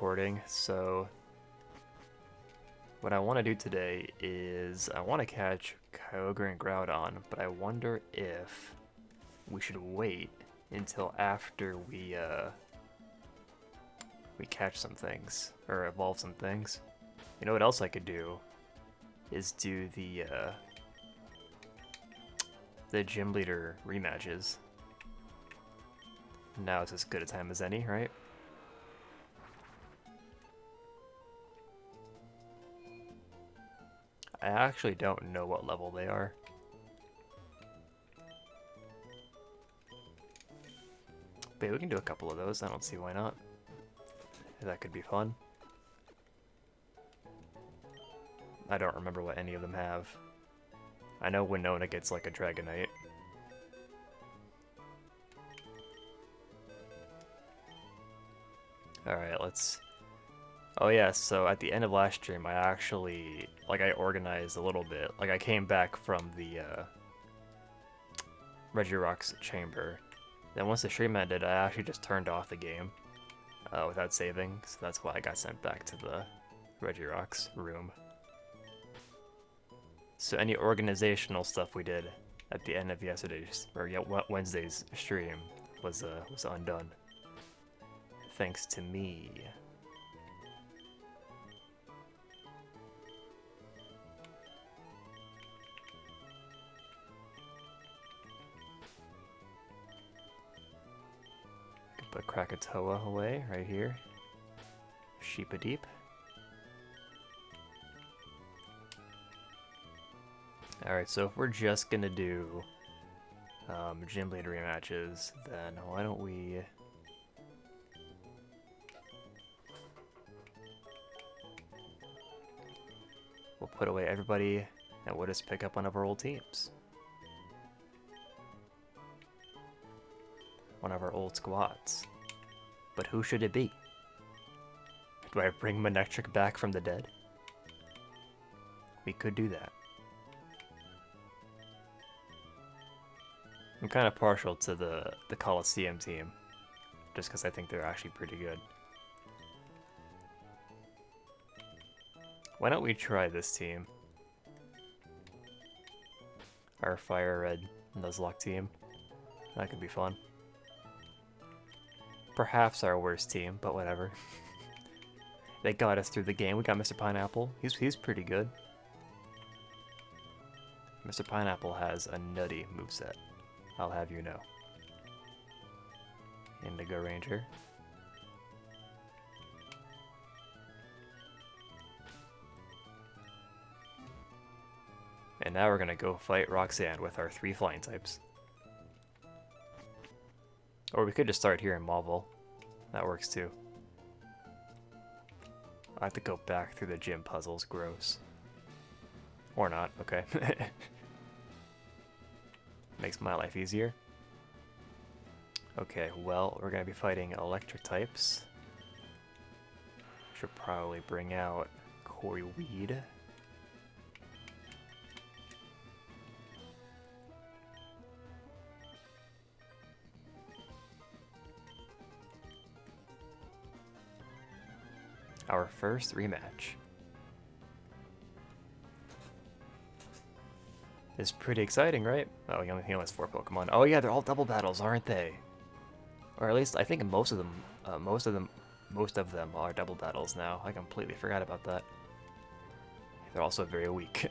recording, so what I want to do today is I want to catch Kyogre and Groudon, but I wonder if we should wait until after we catch some things, or evolve some things. You know what else I could do is do the gym leader rematches. Now it's as good a time as any, right? I actually don't know what level they are. But we can do a couple of those, I don't see why not. That could be fun. I don't remember what any of them have. I know Winona gets like a Dragonite. Alright, let's... Oh yeah, so at the end of last stream, I actually, I organized a little bit. Like, I came back from the Regirock's chamber. Then once the stream ended, I actually just turned off the game without saving, so that's why I got sent back to the Regirock's room. So any organizational stuff we did at the end of yesterday's, or Wednesday's stream was undone. Thanks to me. Put Krakatoa away right here. Sheepadeep. Alright, so if we're just gonna do gym leader rematches, then why don't we... We'll put away everybody and we'll just pick up one of our old teams. One of our old squads. But who should it be? Do I bring Manectric back from the dead? We could do that. I'm kind of partial to the Coliseum team, just because I think they're actually pretty good. Why don't we try this team? Our Fire Red Nuzlocke team. That could be fun. Perhaps our worst team, but whatever. They got us through the game. We got Mr. Pineapple. He's pretty good. Mr. Pineapple has a nutty moveset. I'll have you know. Indigo Ranger. And now we're gonna go fight Roxanne with our 3 flying types. Or we could just start here in Mauville. That works too. I have to go back through the gym puzzles, gross. Or not, okay. Makes my life easier. Okay, well, we're gonna be fighting electric types. Should probably bring out Kori Weed. Our first rematch. It's pretty exciting, right? Oh, he only has 4 Pokemon. Oh yeah, they're all double battles, aren't they? Or at least I think most of them are double battles now. I completely forgot about that. They're also very weak.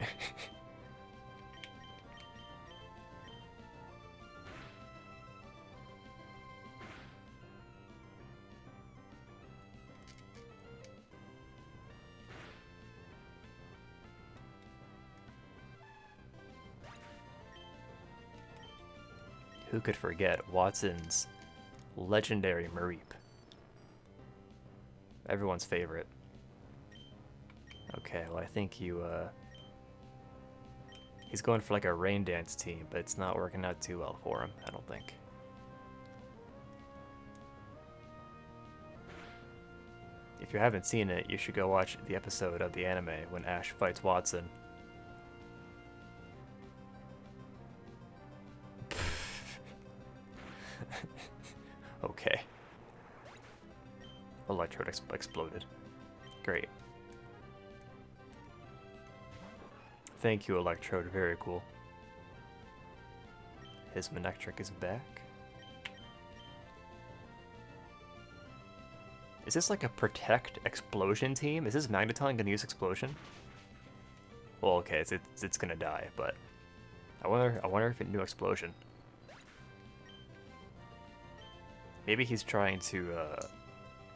Who could forget Watson's legendary Mareep? Everyone's favorite. Okay, well I think he's going for like a rain dance team, but it's not working out too well for him, I don't think. If you haven't seen it, you should go watch the episode of the anime when Ash fights Watson. Electrode exploded. Great. Thank you, Electrode. Very cool. His Manectric is back. Is this like a Protect Explosion team? Is this Magneton gonna use Explosion? Well, okay, it's gonna die, but I wonder if it knew Explosion. Maybe he's trying to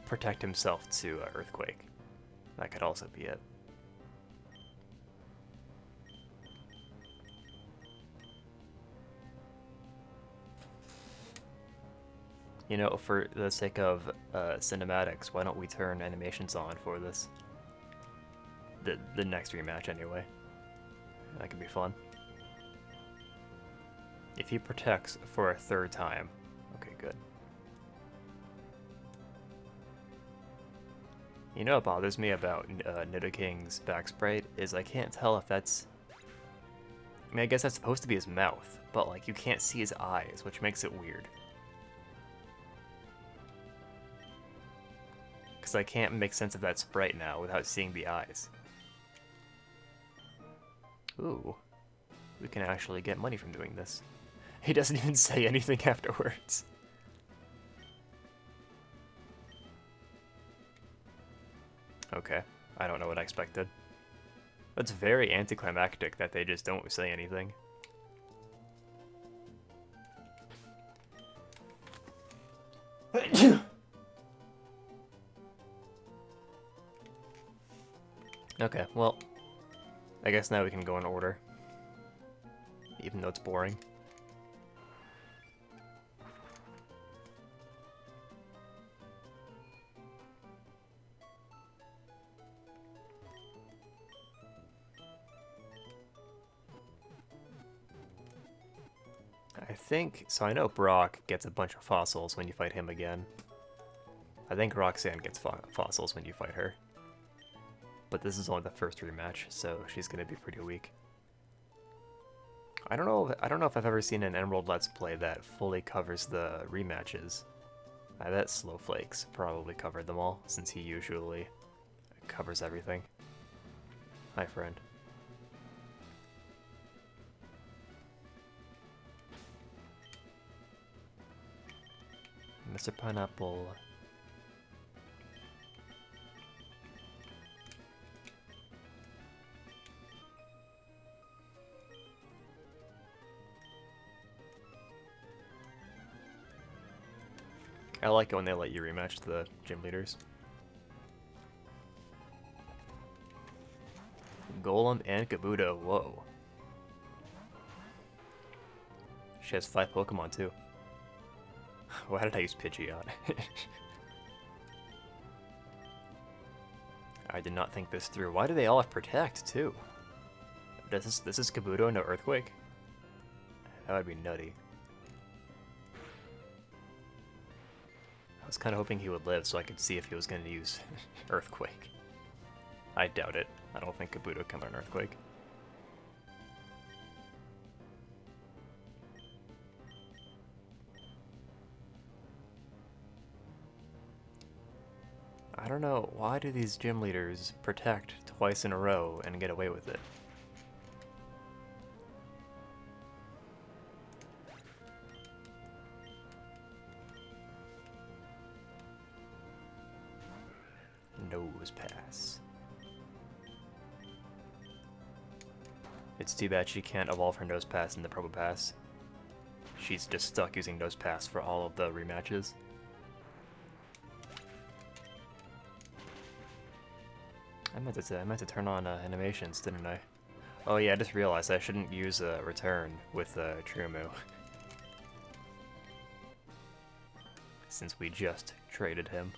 protect himself to Earthquake. That could also be it. You know, for the sake of cinematics, why don't we turn animations on for this? The next rematch, anyway. That could be fun. If he protects for a third time, okay, good. You know what bothers me about Nidoking's back sprite is I can't tell if that's... I mean, I guess that's supposed to be his mouth, but like you can't see his eyes, which makes it weird. Because I can't make sense of that sprite now without seeing the eyes. Ooh, we can actually get money from doing this. He doesn't even say anything afterwards. Okay, I don't know what I expected. That's very anticlimactic that they just don't say anything. Okay, well, I guess now we can go in order. Even though it's boring. I think, so I know Brock gets a bunch of fossils when you fight him again. I think Roxanne gets fossils when you fight her. But this is only the first rematch, so she's gonna be pretty weak. I don't know if I've ever seen an Emerald Let's Play that fully covers the rematches. I bet Slowflakes probably covered them all, since he usually covers everything. Hi, friend. Mr. Pineapple. I like it when they let you rematch the gym leaders. Golem and Kabuto, whoa. She has 5 Pokemon too. Why did I use Pidgeot? I did not think this through. Why do they all have Protect too? This is Kabuto, no Earthquake? That would be nutty. I was kind of hoping he would live so I could see if he was going to use Earthquake. I doubt it. I don't think Kabuto can learn Earthquake. I don't know, why do these gym leaders protect twice in a row and get away with it? Nose Pass. It's too bad she can't evolve her Nose Pass into Probo Pass. She's just stuck using Nose Pass for all of the rematches. I meant to turn on animations, didn't I? Oh yeah, I just realized I shouldn't use a return with Trumu. Since we just traded him.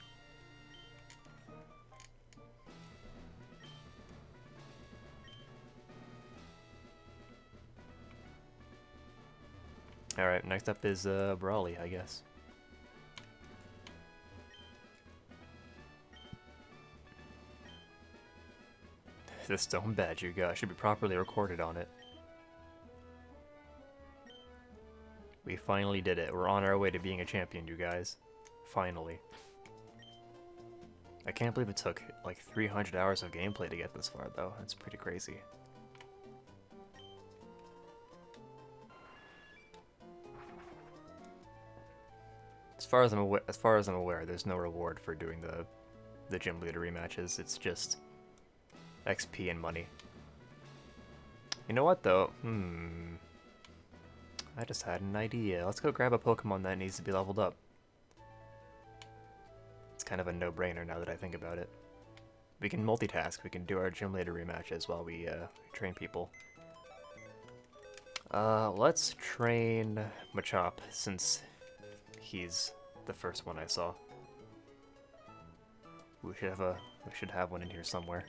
Alright, next up is Brawly, I guess. The stone badge you got should be properly recorded on it. We finally did it. We're on our way to being a champion, you guys. Finally. I can't believe it took like 300 hours of gameplay to get this far, though. That's pretty crazy. As far as I'm aware, there's no reward for doing the gym leader rematches. It's just XP and money. You know what, though? I just had an idea. Let's go grab a Pokemon that needs to be leveled up. It's kind of a no-brainer now that I think about it. We can multitask. We can do our gym leader rematches while we train people. Let's train Machop since he's the first one I saw. We should have one in here somewhere.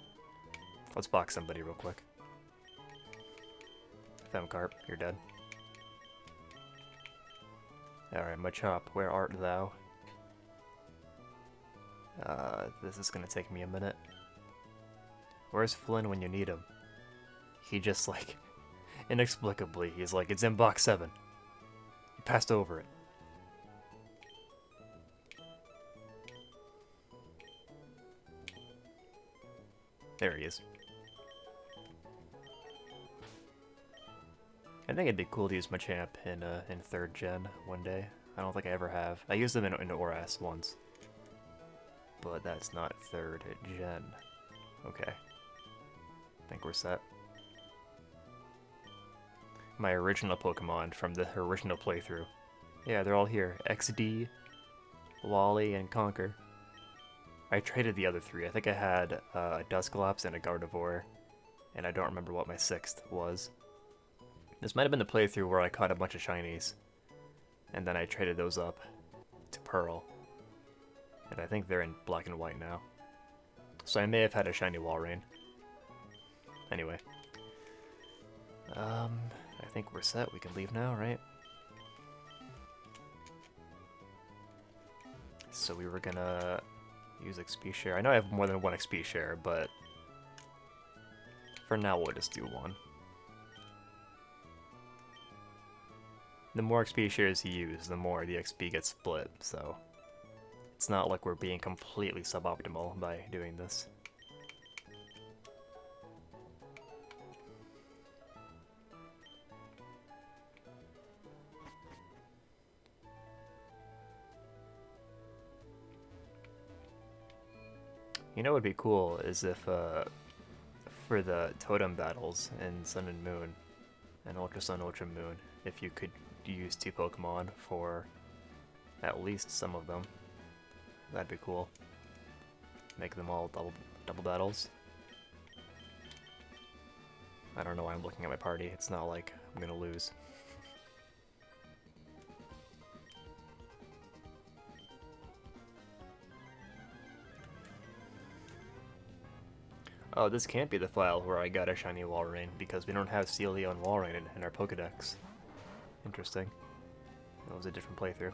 Let's box somebody real quick. Femcarp, you're dead. Alright, Machop, where art thou? This is gonna take me a minute. Where's Flynn when you need him? He just, like, inexplicably, he's like, it's in box 7. He passed over it. There he is. I think it'd be cool to use Machamp in 3rd gen one day. I don't think I ever have. I used them in ORAS once. But that's not 3rd gen. Okay. I think we're set. My original Pokemon from the original playthrough. Yeah, they're all here. XD, Wally, and Conquer. I traded the other 3. I think I had a Dusclops and a Gardevoir, and I don't remember what my 6th was. This might have been the playthrough where I caught a bunch of shinies, and then I traded those up to Pearl. And I think they're in black and white now. So I may have had a shiny Walrein. Anyway. I think we're set. We can leave now, right? So we were gonna use XP share. I know I have more than one XP share, but for now we'll just do one. The more XP shares you use, the more the XP gets split, so it's not like we're being completely suboptimal by doing this. You know what would be cool is if, for the totem battles in Sun and Moon, and Ultra Sun, Ultra Moon, if you could use 2 Pokemon for at least some of them. That'd be cool. Make them all double battles. I don't know why I'm looking at my party. It's not like I'm gonna lose. Oh, this can't be the file where I got a shiny Walrein, because we don't have Celio and Walrein in our Pokedex. Interesting. That was a different playthrough.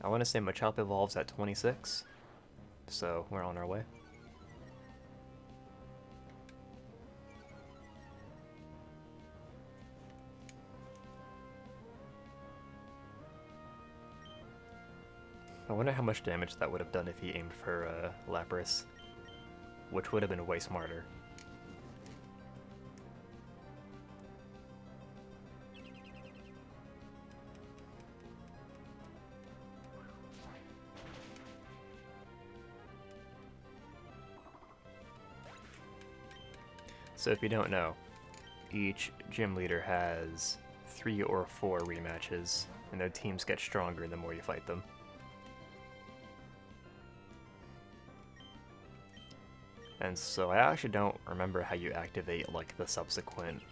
I want to say Machop evolves at 26, so we're on our way. I wonder how much damage that would have done if he aimed for Lapras, which would have been way smarter. So if you don't know, each gym leader has 3 or 4 rematches, and their teams get stronger the more you fight them. And so I actually don't remember how you activate like the subsequent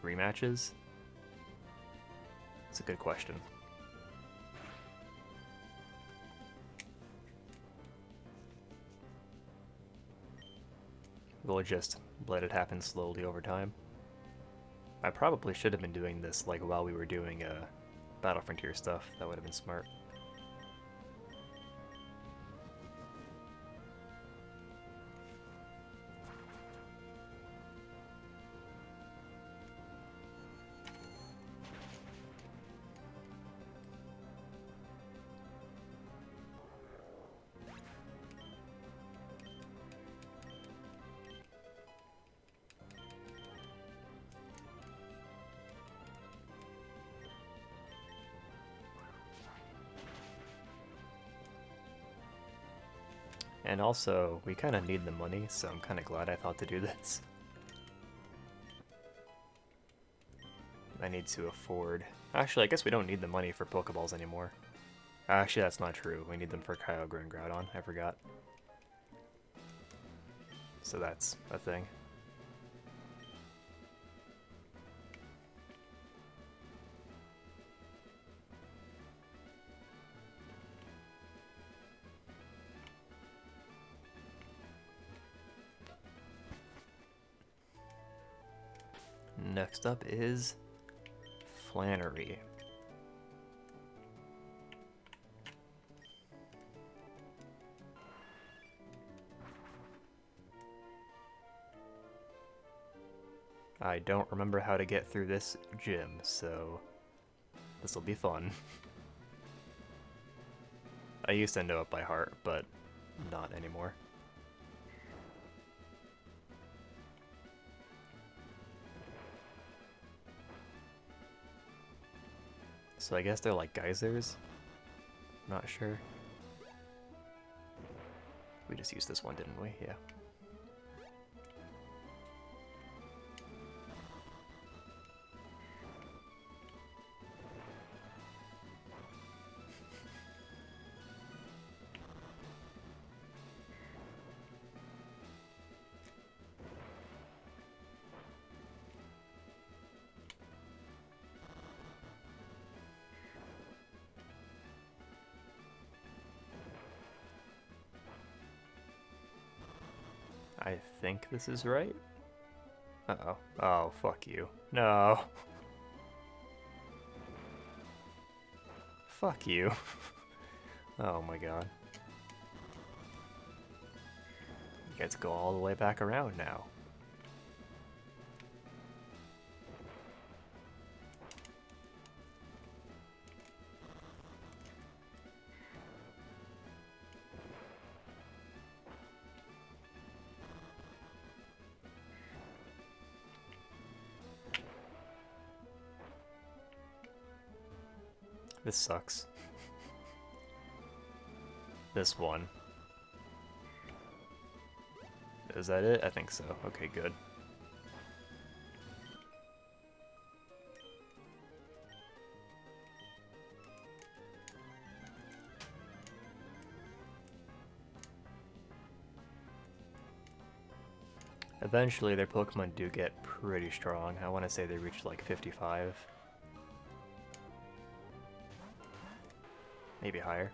rematches. It's a good question. We'll just let it happen slowly over time. I probably should have been doing this like while we were doing Battle Frontier stuff. That would have been smart. And also, we kind of need the money, so I'm kind of glad I thought to do this. I need to afford... Actually, I guess we don't need the money for Pokeballs anymore. Actually, that's not true. We need them for Kyogre and Groudon. I forgot. So that's a thing. Next up is Flannery. I don't remember how to get through this gym, so this will be fun. I used to know it by heart, but not anymore. So I guess they're like geysers? Not sure. We just used this one, didn't we? Yeah. I think this is right. Uh-oh. Oh, fuck you. No. Fuck you. Oh my god. You get to go all the way back around now. This sucks. This one. Is that it? I think so. Okay, good. Eventually, their Pokemon do get pretty strong. I want to say they reach like 55. Maybe higher.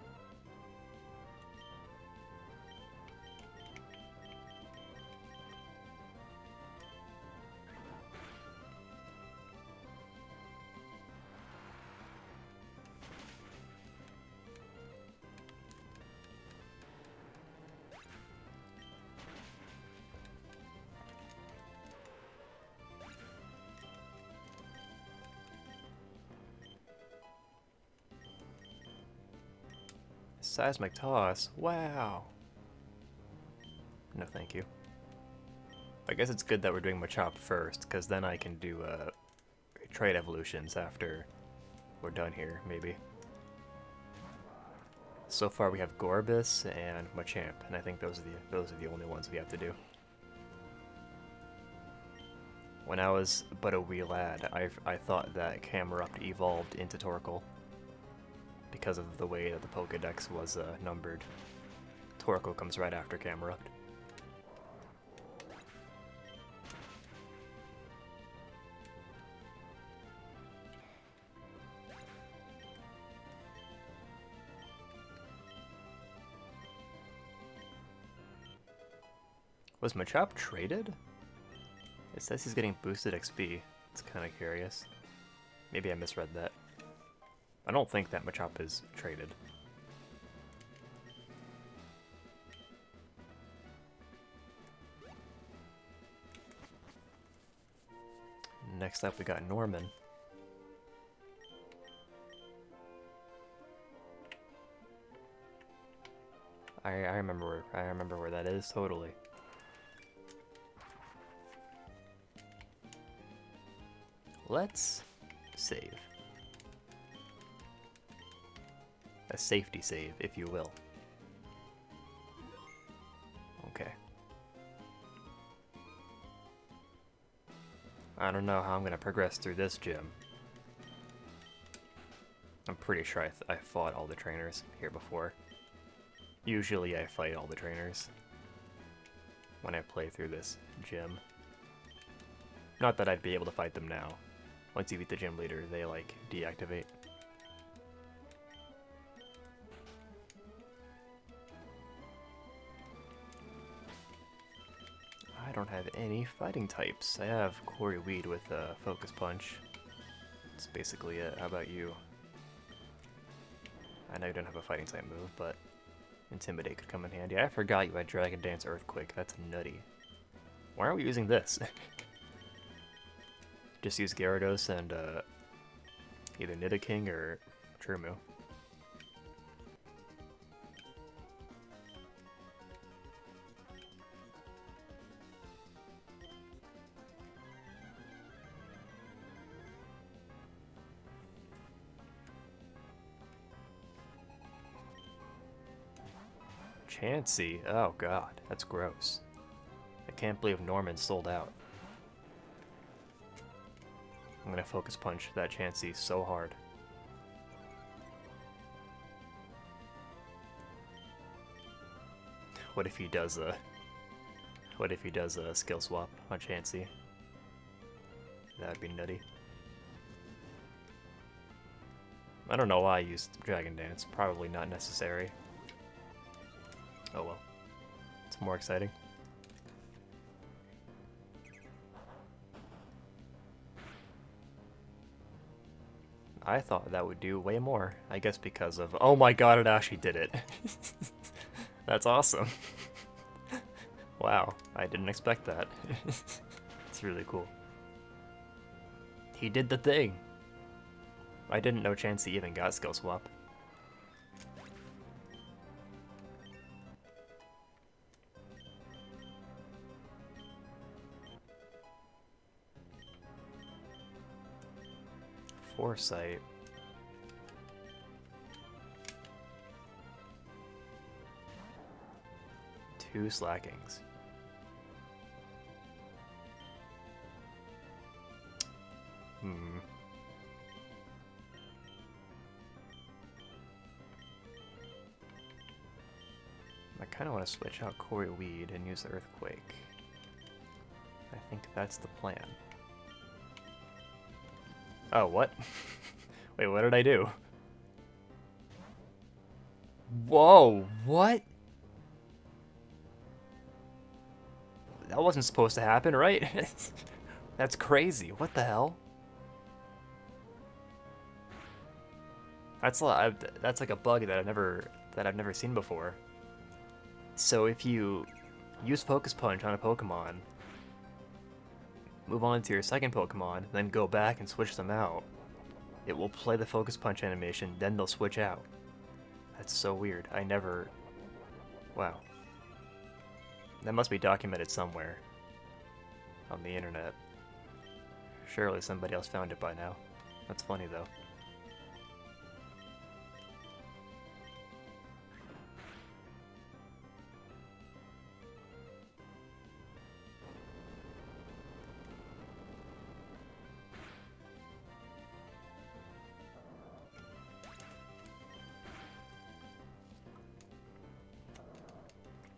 Seismic Toss. Wow. No, thank you. I guess it's good that we're doing Machop first, because then I can do trade evolutions after we're done here, maybe. So far we have Gorbis and Machamp, and I think those are the only ones we have to do. When I was but a wee lad, I thought that Camerupt evolved into Torkoal because of the way that the Pokedex was numbered. Torkoal comes right after Camerupt. Was Machop traded? It says he's getting boosted XP. It's kind of curious. Maybe I misread that. I don't think that Machop is traded. Next up, we got Norman. I remember where that is totally. Let's save. A safety save, if you will. Okay. I don't know how I'm gonna progress through this gym. I'm pretty sure I fought all the trainers here before. Usually I fight all the trainers when I play through this gym. Not that I'd be able to fight them now. Once you beat the gym leader, they like deactivate. I don't have any fighting types. I have Corey Weed with Focus Punch. That's basically it. How about you? I know you don't have a fighting type move, but Intimidate could come in handy. I forgot you had Dragon Dance Earthquake. That's nutty. Why aren't we using this? Just use Gyarados and either Nidoking or Trumu. Chansey? Oh god, that's gross. I can't believe Norman sold out. I'm gonna Focus Punch that Chansey so hard. What if he does a skill swap on Chansey? That would be nutty. I don't know why I used Dragon Dance. Probably not necessary. Oh well. It's more exciting. I thought that would do way more. I guess because of... Oh my god, it actually did it. That's awesome. Wow, I didn't expect that. It's really cool. He did the thing. I didn't know Chansey even got skill swap. Foresight. Two Slackings. I kind of want to switch out Corey Weed and use the Earthquake. I think that's the plan. Oh, what? Wait, what did I do? Whoa, what? That wasn't supposed to happen, right? That's crazy. What the hell? That's like a bug that I've never seen before. So if you use Focus Punch on a Pokemon, move on to your second Pokemon, then go back and switch them out, it will play the Focus Punch animation, then they'll switch out. That's so weird. I never... Wow. That must be documented somewhere on the internet. Surely somebody else found it by now. That's funny though.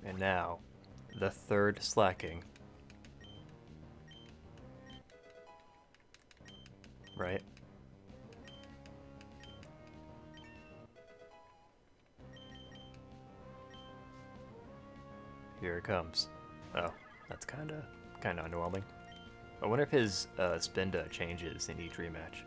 And now, the third Slacking. Right? Here it comes. Oh, That's kinda underwhelming. I wonder if his Spinda changes in each rematch.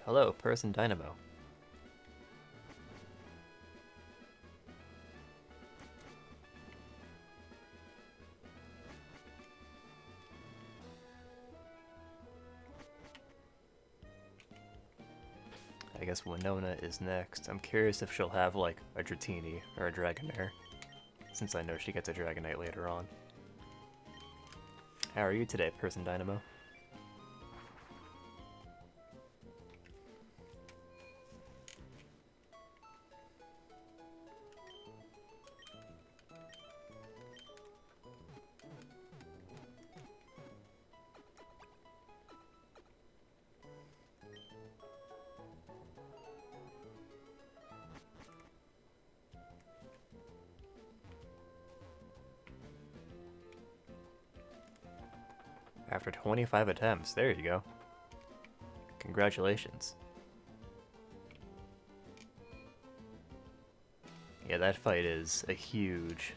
Hello, Person Dynamo. I guess Winona is next. I'm curious if she'll have like a Dratini or a Dragonair, since I know she gets a Dragonite later on. How are you today, Person Dynamo? After 25 attempts, there you go. Congratulations. Yeah, that fight is a huge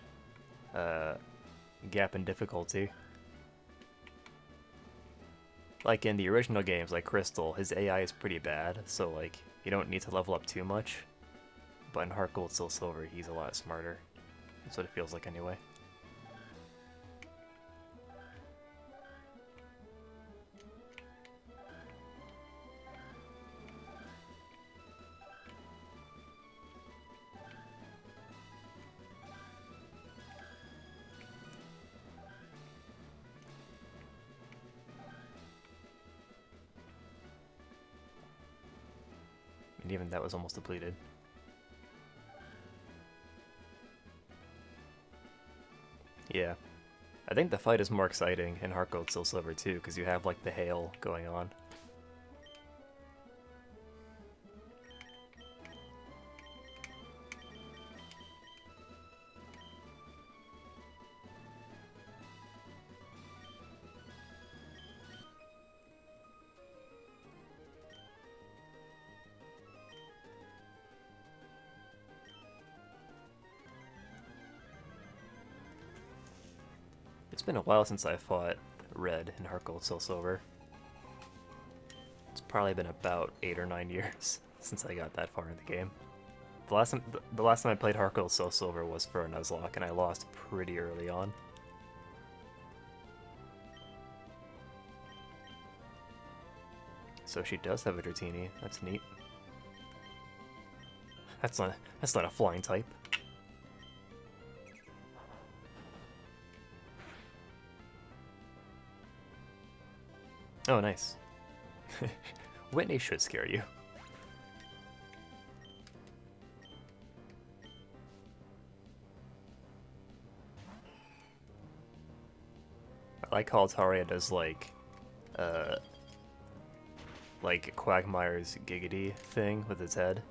gap in difficulty. Like in the original games, like Crystal, his AI is pretty bad, so like you don't need to level up too much. But in Heart Gold, Soul Silver, he's a lot smarter. That's what it feels like anyway. And even that was almost depleted. Yeah. I think the fight is more exciting in Heart Gold, Soul Silver too, because you have like the hail going on. It's been a while since I fought Red in Heart Gold, Soul Silver. It's probably been about 8 or 9 years since I got that far in the game. The last time I played Heart Gold, Soul Silver was for a Nuzlocke, and I lost pretty early on. So she does have a Dratini. That's neat. That's not a flying type. Oh, nice. Whitney should scare you. I like how Altaria does like Quagmire's Giggity thing with its head.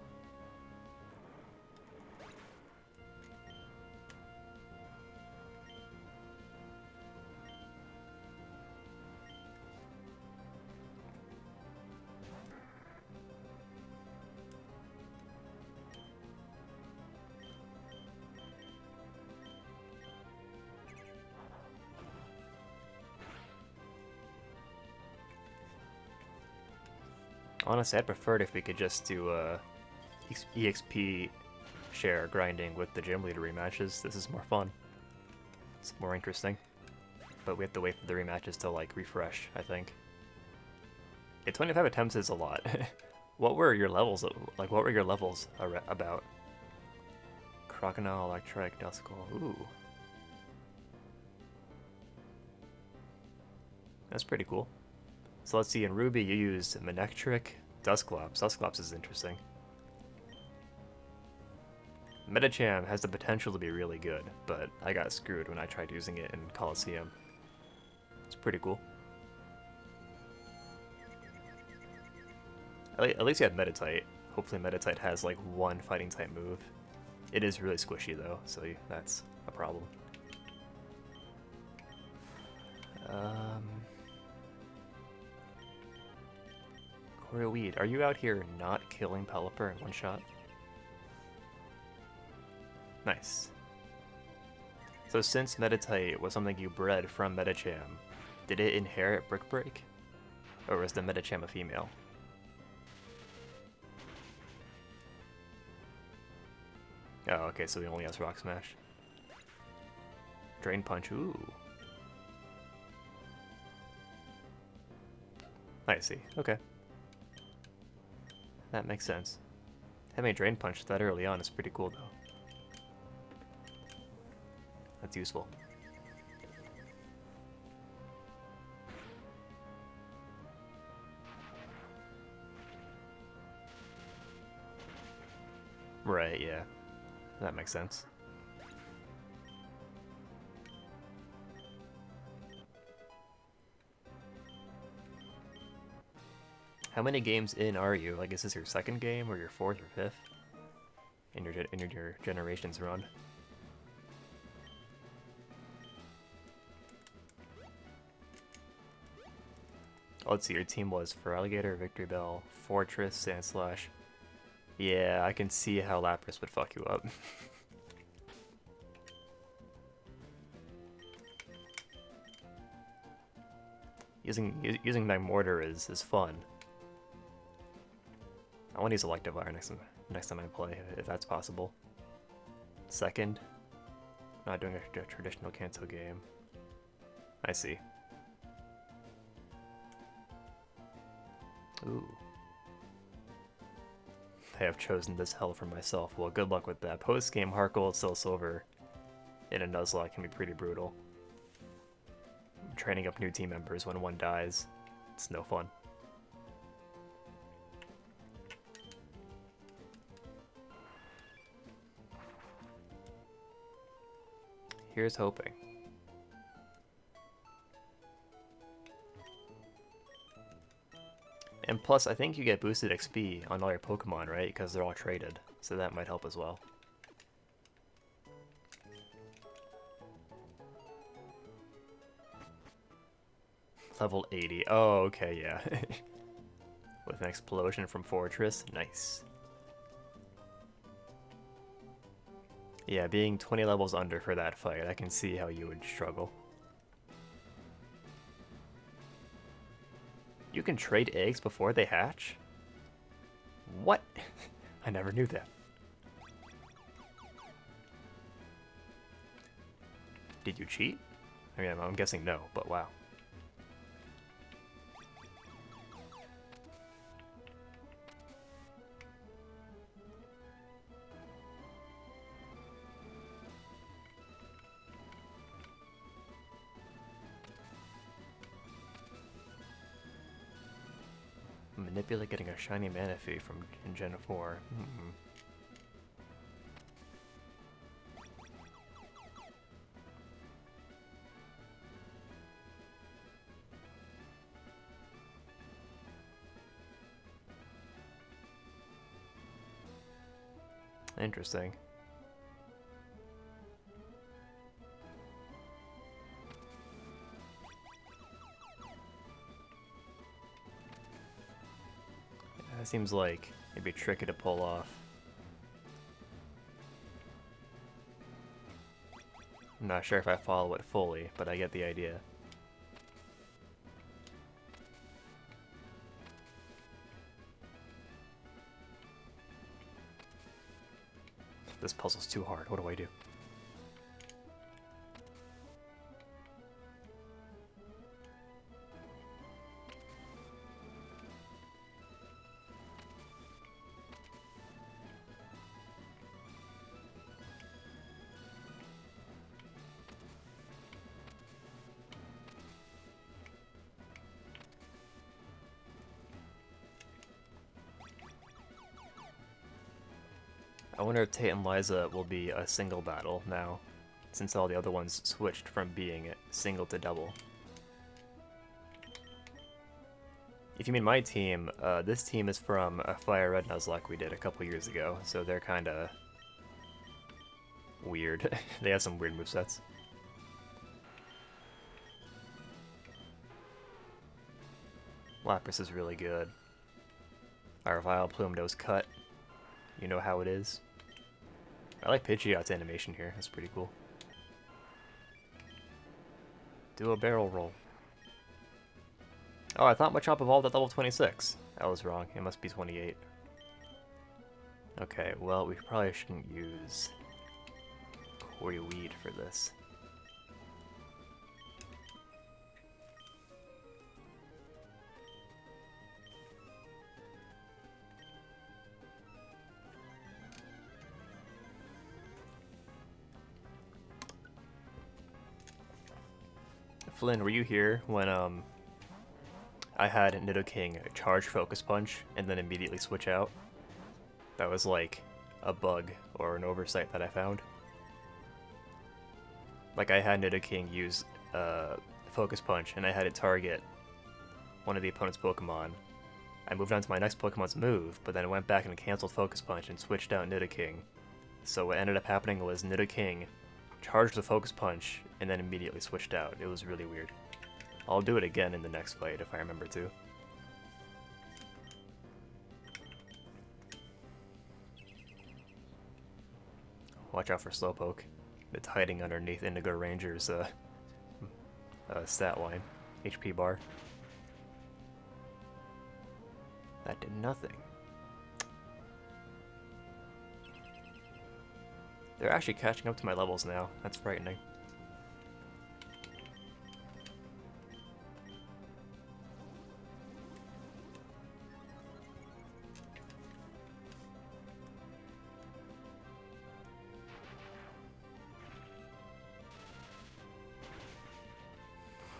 Honestly, I'd prefer it if we could just do EXP share grinding with the gym leader rematches. This is more fun. It's more interesting. But we have to wait for the rematches to like refresh, I think. Yeah, 25 attempts is a lot. What were your levels? Like, what were your levels about? Crocodile, Electric, Duskull. Ooh. That's pretty cool. So let's see, in Ruby you used Manectric, Dusclops. Dusclops is interesting. Medicham has the potential to be really good, but I got screwed when I tried using it in Coliseum. It's pretty cool. At least you had Meditite. Hopefully Meditite has like one fighting type move. It is really squishy though, so that's a problem. Choreo Weed, are you out here not killing Pelipper in one shot? Nice. So since Meditite was something you bred from Medicham, did it inherit Brick Break? Or was the Medicham a female? Oh, okay, so he only has Rock Smash. Drain Punch, ooh. I see, okay. That makes sense. Having a Drain Punch that early on is pretty cool, though. That's useful. Right, yeah. That makes sense. How many games in are you? Like, is this your second game or your fourth or fifth in your Generations run? Oh, let's see. Your team was Feraligatr, Victory Bell, Fortress, Sandslash. Yeah, I can see how Lapras would fuck you up. using Magmortar is fun. I want to use Electivire next time I play, if that's possible. Second, not doing a traditional Kanto game. I see. Ooh. I have chosen this hell for myself. Well, good luck with that. Post-game Heart Gold, Soul Silver in a Nuzlocke can be pretty brutal. Training up new team members when one dies. It's no fun. Here's hoping. And plus, I think you get boosted XP on all your Pokemon, right? Because they're all traded. So that might help as well. Level 80. Oh, okay, yeah. With an explosion from Fortress. Nice. Yeah, being 20 levels under for that fight, I can see how you would struggle. You can trade eggs before they hatch? What? I never knew that. Did you cheat? I mean, I'm guessing no, but wow. Manipulate getting a shiny Manaphy from in Gen 4. Interesting. That seems like maybe tricky to pull off. I'm not sure if I follow it fully, but I get the idea. This puzzle's too hard. What do I do? I wonder if Tate and Liza will be a single battle now, since all the other ones switched from being single to double. If you mean my team, this team is from a Fire Red Nuzlocke we did a couple years ago, so they're kinda weird. They have some weird movesets. Lapras is really good. Our Vileplume knows cut. You know how it is. I like Pidgeot's animation here. That's pretty cool. Do a barrel roll. Oh, I thought Machop evolved at level 26. I was wrong. It must be 28. Okay, well, we probably shouldn't use Quarry Weed for this. Flynn, were you here when I had Nidoking charge Focus Punch and then immediately switch out? That was like a bug or an oversight that I found. Like I had Nidoking use Focus Punch and I had it target one of the opponent's Pokemon. I moved on to my next Pokemon's move, but then I went back and canceled Focus Punch and switched out Nidoking. So what ended up happening was Nidoking charged the Focus Punch and then immediately switched out. It was really weird. I'll do it again in the next fight if I remember to. Watch out for Slowpoke. It's hiding underneath Indigo Ranger's stat line. HP bar. That did nothing. They're actually catching up to my levels now. That's frightening.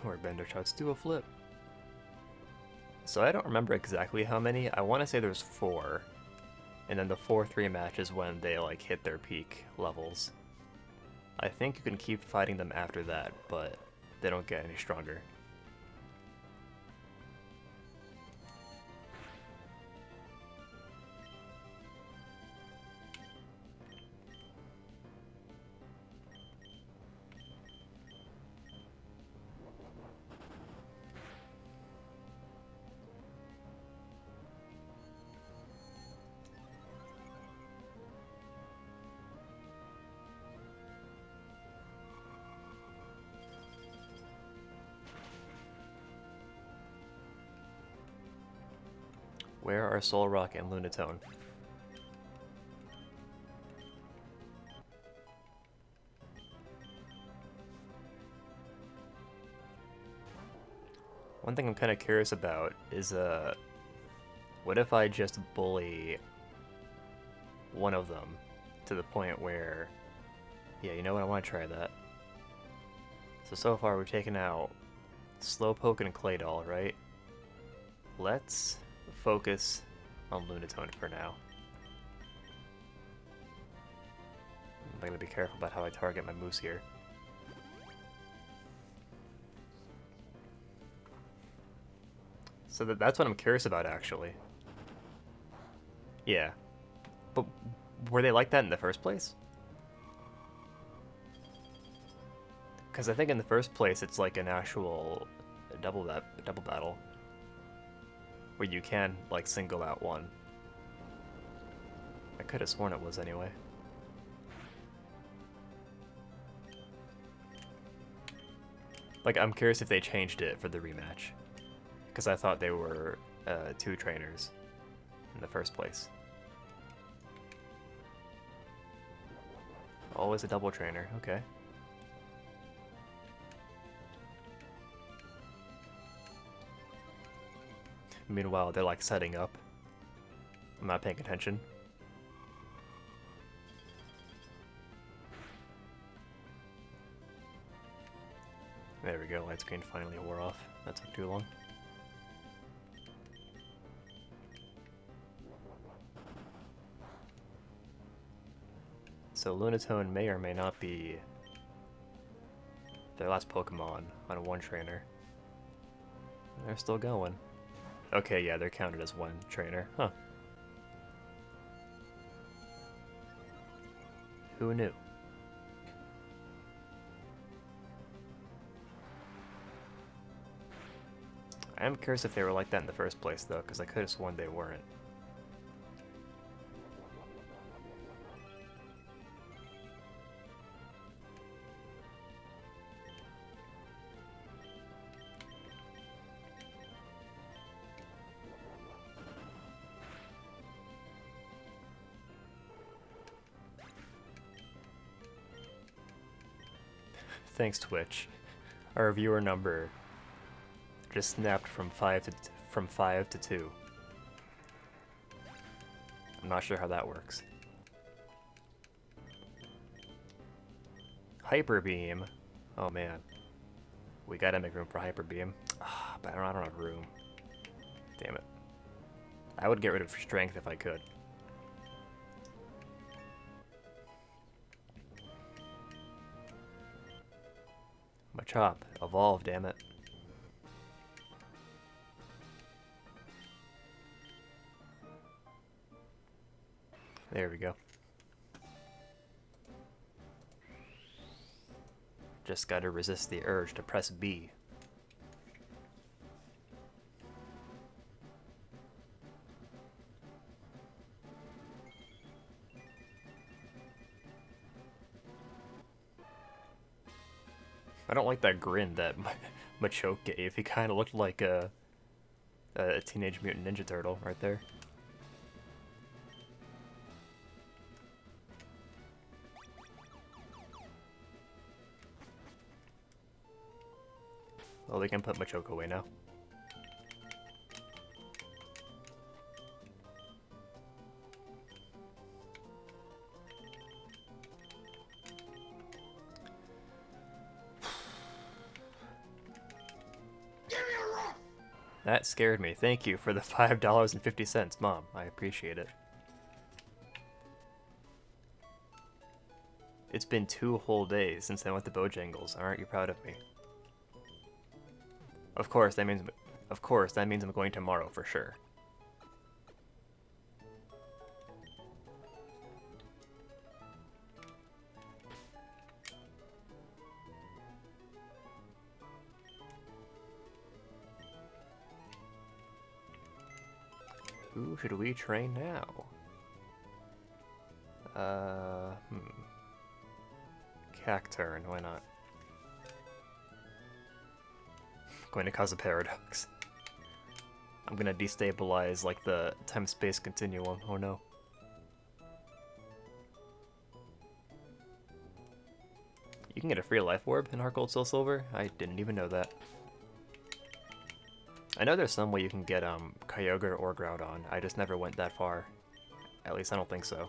Or Bender shots do a flip. So I don't remember exactly how many. I want to say there's 4. And then the 4th rematch is when they like hit their peak levels. I think you can keep fighting them after that, but they don't get any stronger. Where are Solrock and Lunatone? One thing I'm kind of curious about is, what if I just bully one of them to the point where, yeah, you know what, I want to try that. So far we've taken out Slowpoke and Claydol, right? Let's focus on Lunatone for now. I'm gonna be careful about how I target my moves here. So that's what I'm curious about, actually. Yeah. But were they like that in the first place? Because I think in the first place it's like an actual double battle. Where you can, like, single out one. I could have sworn it was anyway. Like, I'm curious if they changed it for the rematch. Because I thought they were 2 trainers in the first place. Always a double trainer, okay. Meanwhile, they're like setting up. I'm not paying attention. There we go, light screen finally wore off. That took too long. So Lunatone may or may not be their last Pokemon on one trainer. They're still going. Okay, yeah, they're counted as one trainer. Huh. Who knew? I am curious if they were like that in the first place, though, because I could have sworn they weren't. Thanks, Twitch. Our viewer number just snapped from 5 to 2. I'm not sure how that works. Hyper Beam. Oh man. We gotta make room for Hyper Beam. But I don't have room. Damn it. I would get rid of Strength if I could. Machop. Evolve, damn it. There we go. Just gotta resist the urge to press B. I don't like that grin that Machoke gave. He kind of looked like a Teenage Mutant Ninja Turtle right there. Well, we can put Machoke away now. That scared me. Thank you for the $5.50, Mom. I appreciate it. It's been 2 whole days since I went to Bojangles. Aren't you proud of me? Of course, that means I'm going tomorrow for sure. Who should we train now? Cacturn, why not? Going to cause a paradox. I'm gonna destabilize, like, the time-space continuum. Oh no. You can get a free life orb in Heart Gold Soul Silver? I didn't even know that. I know there's some way you can get Kyogre or Groudon. I just never went that far. At least I don't think so.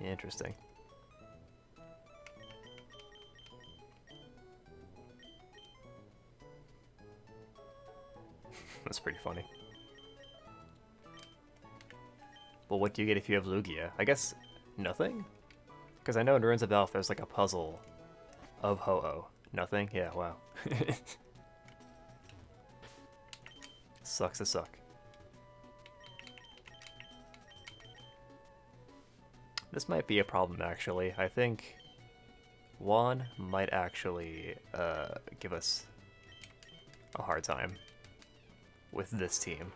Interesting. That's pretty funny. Well, what do you get if you have Lugia? I guess nothing? Because I know in Ruins of Elf there's like a puzzle of Ho-Oh. Nothing? Yeah, wow. Sucks to suck. This might be a problem, actually. I think Juan might actually give us a hard time with this team.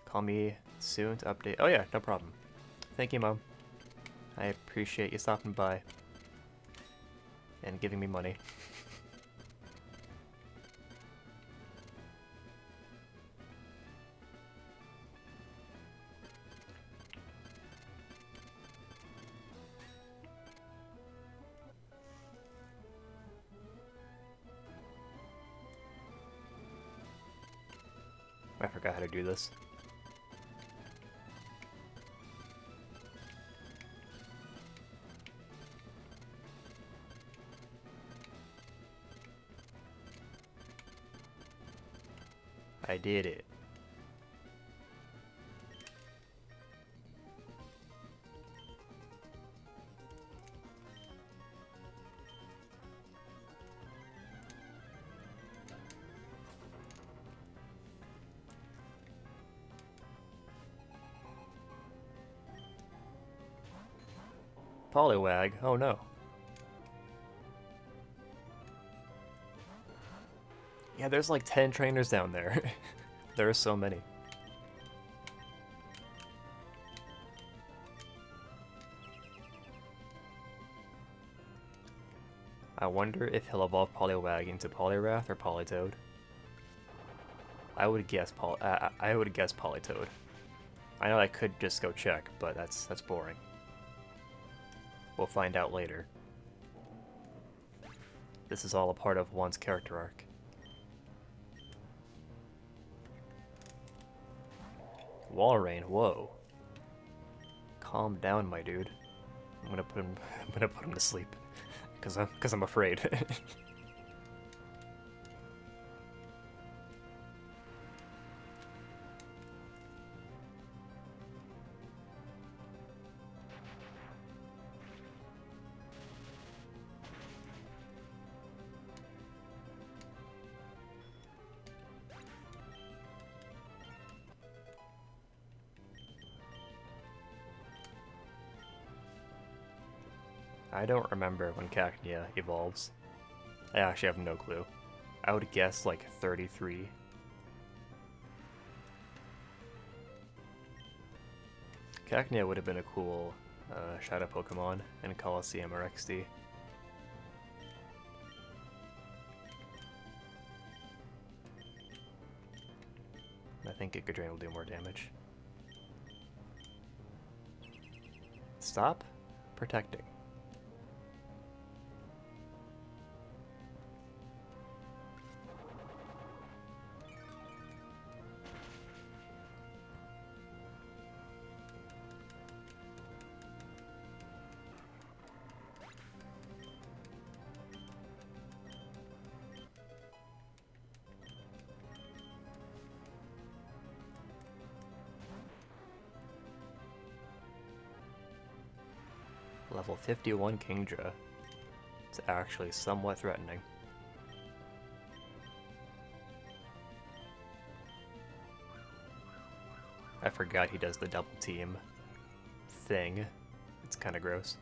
Call me soon to update. Oh yeah, no problem. Thank you, Mom. I appreciate you stopping by and giving me money. I forgot how to do this. I did it. Poliwag, oh no. Yeah, there's like 10 trainers down there. There are so many. I wonder if he'll evolve Poliwag into Poliwrath or Politoed. I would guess I would guess Politoed. I know I could just go check, but that's boring. We'll find out later. This is all a part of one's character arc. Walrein, whoa. Calm down, my dude. I'm gonna put him to sleep. Cause I'm afraid. I don't remember when Cacnea evolves. I actually have no clue. I would guess like 33. Cacnea would have been a cool Shadow Pokemon in Colosseum or XD. I think Giga will do more damage. Stop protecting. Level 51 Kingdra. It's actually somewhat threatening. I forgot he does the double team thing. It's kind of gross.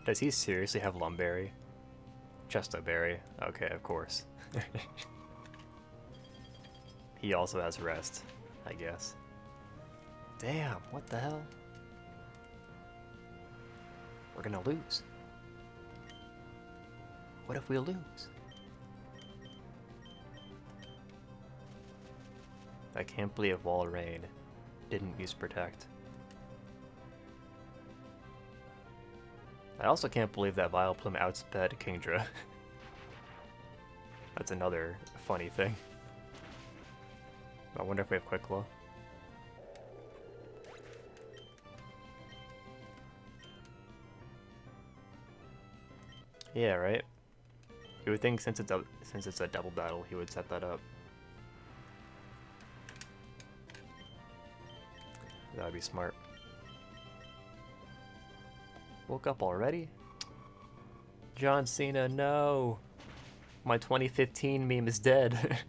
Does he seriously have Lumberry? Just a berry. Okay, of course. He also has Rest, I guess. Damn, what the hell? We're gonna lose. What if we lose? I can't believe Walrein didn't use Protect. I also can't believe that Vileplume outsped Kingdra. That's another funny thing. I wonder if we have Quick Claw. Yeah, right? You would think since it's a double battle, he would set that up. That would be smart. Woke up already? John Cena, no! My 2015 meme is dead.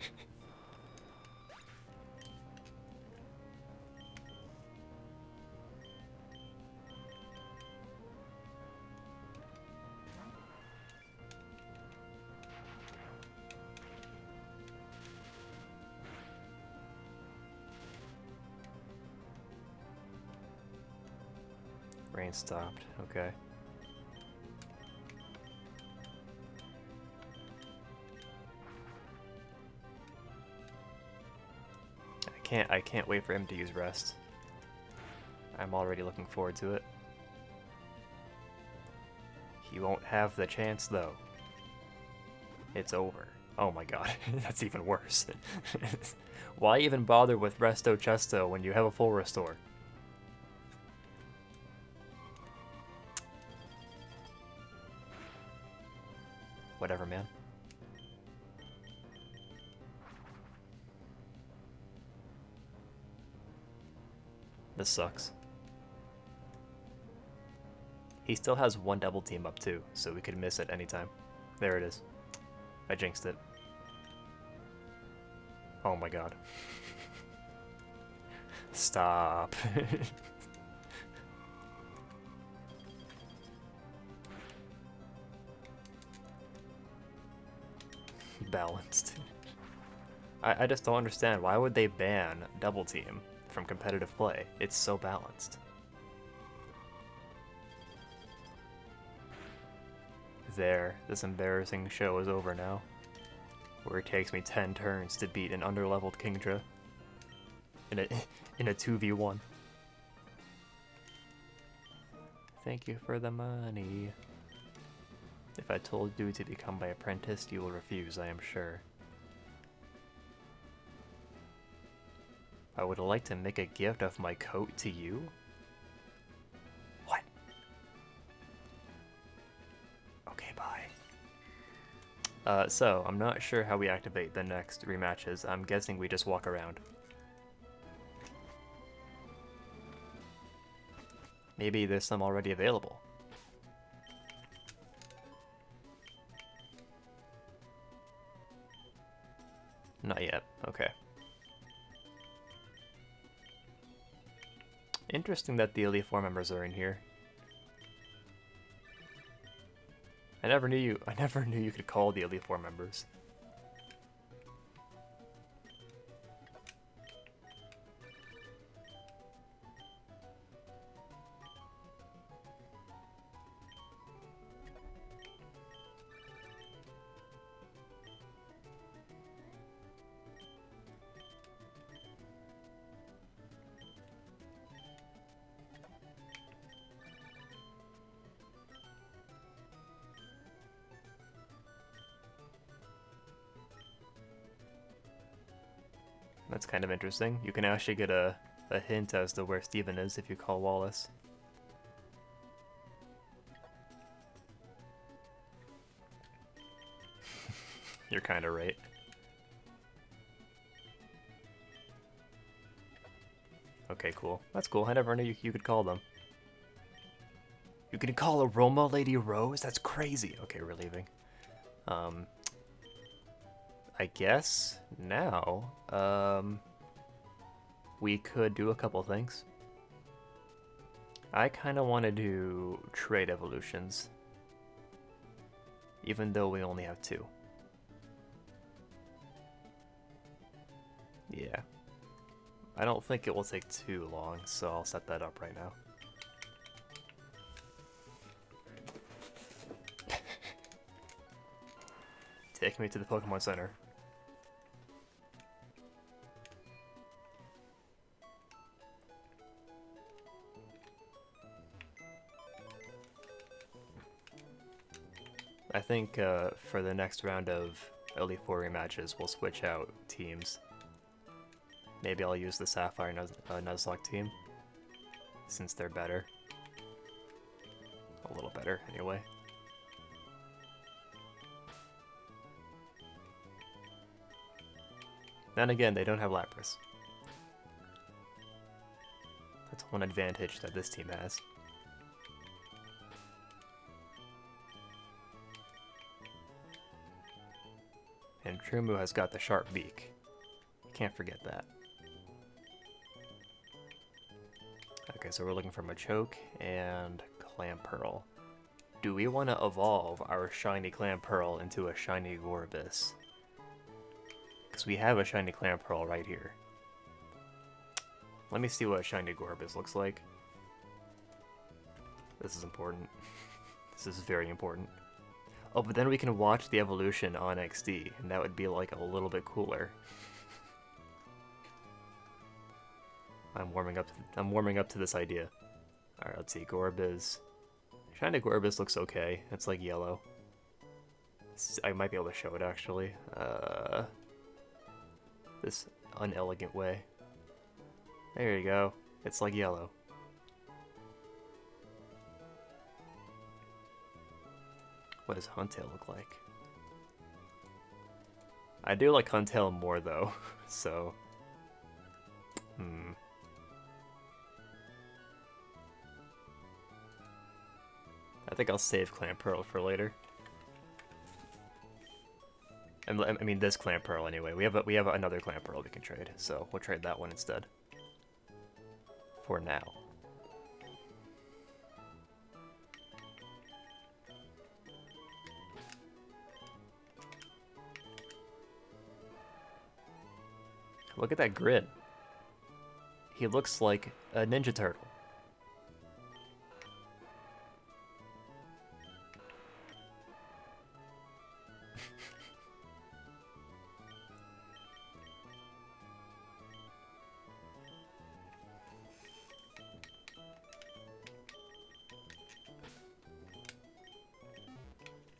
Rain stopped, okay. I can't wait for him to use rest. I'm already looking forward to it. He won't have the chance though. It's over. Oh my god, that's even worse. Why even bother with Resto Chesto when you have a full restore? Whatever, man. This sucks. He still has one double team up too, so we could miss it anytime. There it is. I jinxed it. Oh my god. Stop. Balanced. I just don't understand. Why would they ban double team from competitive play? It's so balanced. There, this embarrassing show is over now. Where it takes me 10 turns to beat an underleveled Kingdra in a 2v1. Thank you for the money. If I told you to become my apprentice, you will refuse, I am sure. I would like to make a gift of my coat to you? What? Okay, bye. So, I'm not sure how we activate the next rematches. I'm guessing we just walk around. Maybe there's some already available. Not yet. Okay. Interesting that the Elite Four members are in here. I never knew you could call the Elite Four members. That's kind of interesting. You can actually get a hint as to where Steven is if you call Wallace. You're kind of right. Okay, cool. That's cool. I never knew you could call them. You can call a Roma Lady Rose? That's crazy. Okay, we're leaving. I guess now, we could do a couple things. I kind of want to do trade evolutions, even though we only have 2. Yeah. I don't think it will take too long, so I'll set that up right now. Take me to the Pokemon Center. I think for the next round of Elite Four rematches, we'll switch out teams. Maybe I'll use the Sapphire Nuzlocke team, since they're better. A little better, anyway. Then again, they don't have Lapras. That's one advantage that this team has. And Trumu has got the sharp beak. Can't forget that. Okay, so we're looking for Machoke and Clamperl. Do we want to evolve our shiny Clamperl into a shiny Gorbis? Because we have a shiny Clamperl right here. Let me see what a shiny Gorbis looks like. This is important. This is very important. Oh, but then we can watch the evolution on XD, and that would be like a little bit cooler. I'm warming up. I'm warming up to this idea. All right, let's see. Gorbiz. Shiny Gorbiz looks okay. It's like yellow. I might be able to show it actually. This unelegant way. There you go. It's like yellow. What does Huntail look like? I do like Huntail more though, so... I think I'll save Clamperl for later. I mean this Clamperl anyway. We have another Clamperl we can trade, so we'll trade that one instead. For now. Look at that grid. He looks like a Ninja Turtle.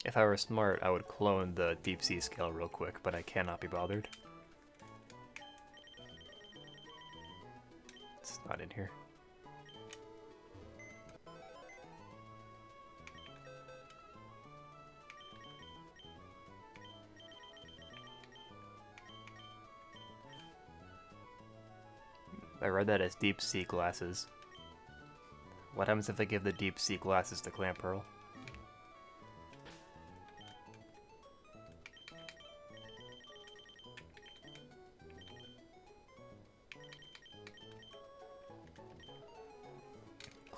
If I were smart, I would clone the Deep Sea scale real quick, but I cannot be bothered. It's not in here. I read that as Deep Sea glasses. What happens if I give the Deep Sea glasses to Clamperl?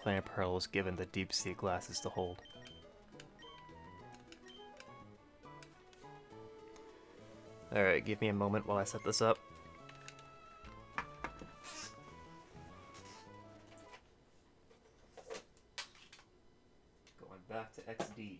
Clamperl was given the Deep Sea glasses to hold. Alright, give me a moment while I set this up. Going back to XD.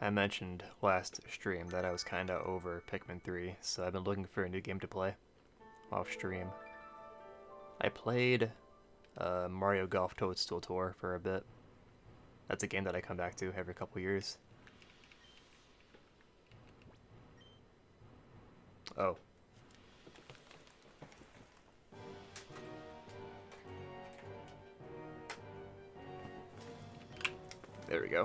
I mentioned last stream that I was kinda over Pikmin 3, so I've been looking for a new game to play off stream. I played Mario Golf Toadstool Tour for a bit. That's a game that I come back to every couple years. Oh. There we go.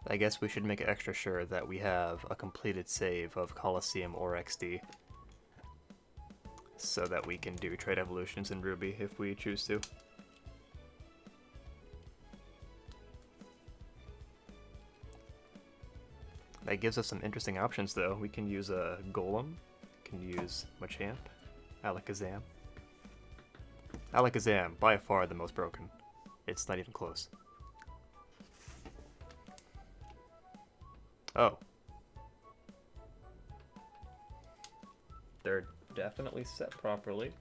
I guess we should make extra sure that we have a completed save of Colosseum or XD, so that we can do trade evolutions in Ruby if we choose to. That gives us some interesting options though. We can use a Golem, can use Machamp, Alakazam. Alakazam, by far the most broken. It's not even close. Oh. They're definitely set properly.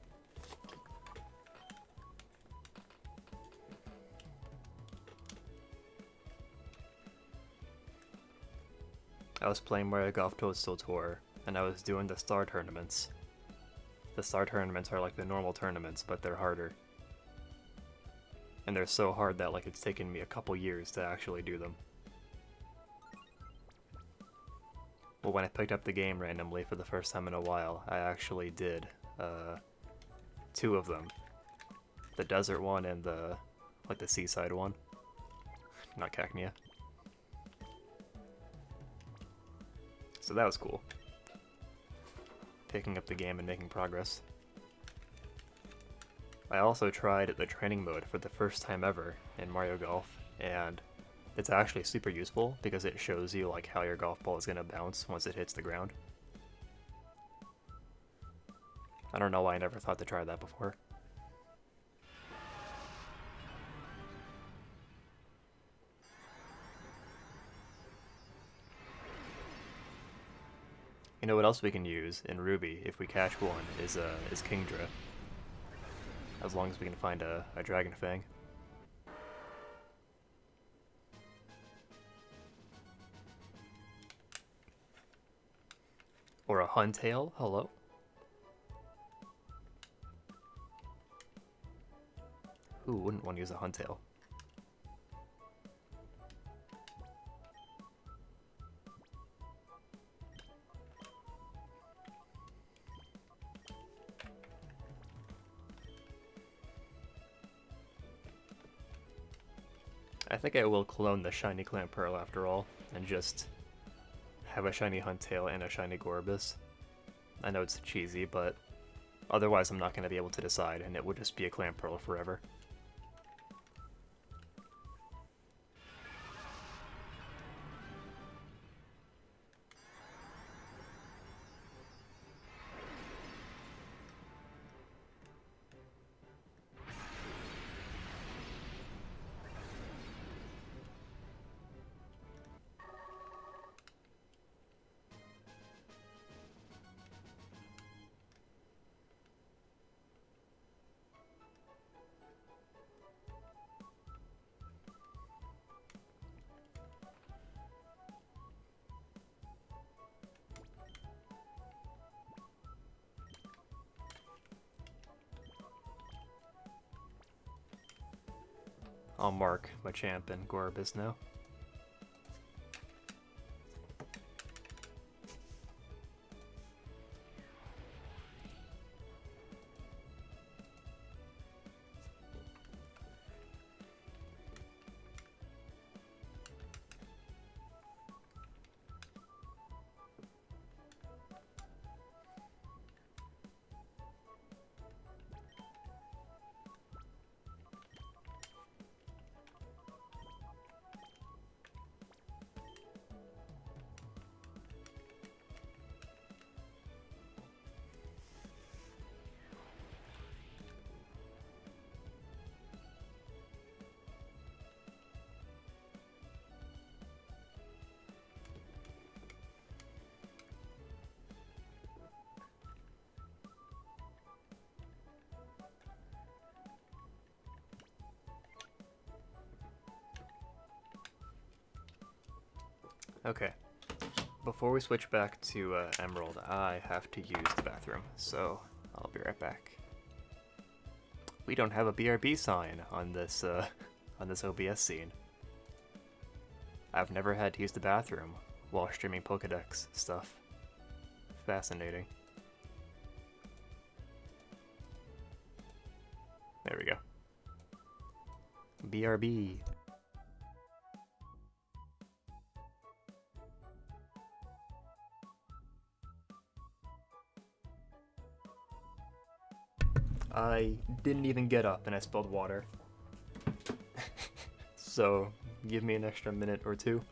I was playing Mario Golf Toadstool Tour, and I was doing the star tournaments. The star tournaments are like the normal tournaments, but they're harder. And they're so hard that like it's taken me a couple years to actually do them. Well, when I picked up the game randomly for the first time in a while, I actually did 2 of them. The desert one and the like the seaside one. Not Cacnea. So that was cool. Picking up the game and making progress. I also tried the training mode for the first time ever in Mario Golf, and it's actually super useful because it shows you like how your golf ball is going to bounce once it hits the ground. I don't know why I never thought to try that before. You know what else we can use in Ruby if we catch one is Kingdra. As long as we can find a Dragon Fang. Or a Huntail, hello? Who wouldn't want to use a Huntail? I think I will clone the shiny Clamperl after all, and just have a shiny Huntail and a shiny Gorbis. I know it's cheesy, but otherwise I'm not going to be able to decide, and it would just be a Clamperl forever. I'll mark Machamp and Gorbis now. Okay. Before we switch back to Emerald, I have to use the bathroom, so I'll be right back. We don't have a BRB sign on this OBS scene. I've never had to use the bathroom while streaming Pokedex stuff. Fascinating. There we go. BRB. I didn't even get up and I spilled water. So, give me an extra minute or two.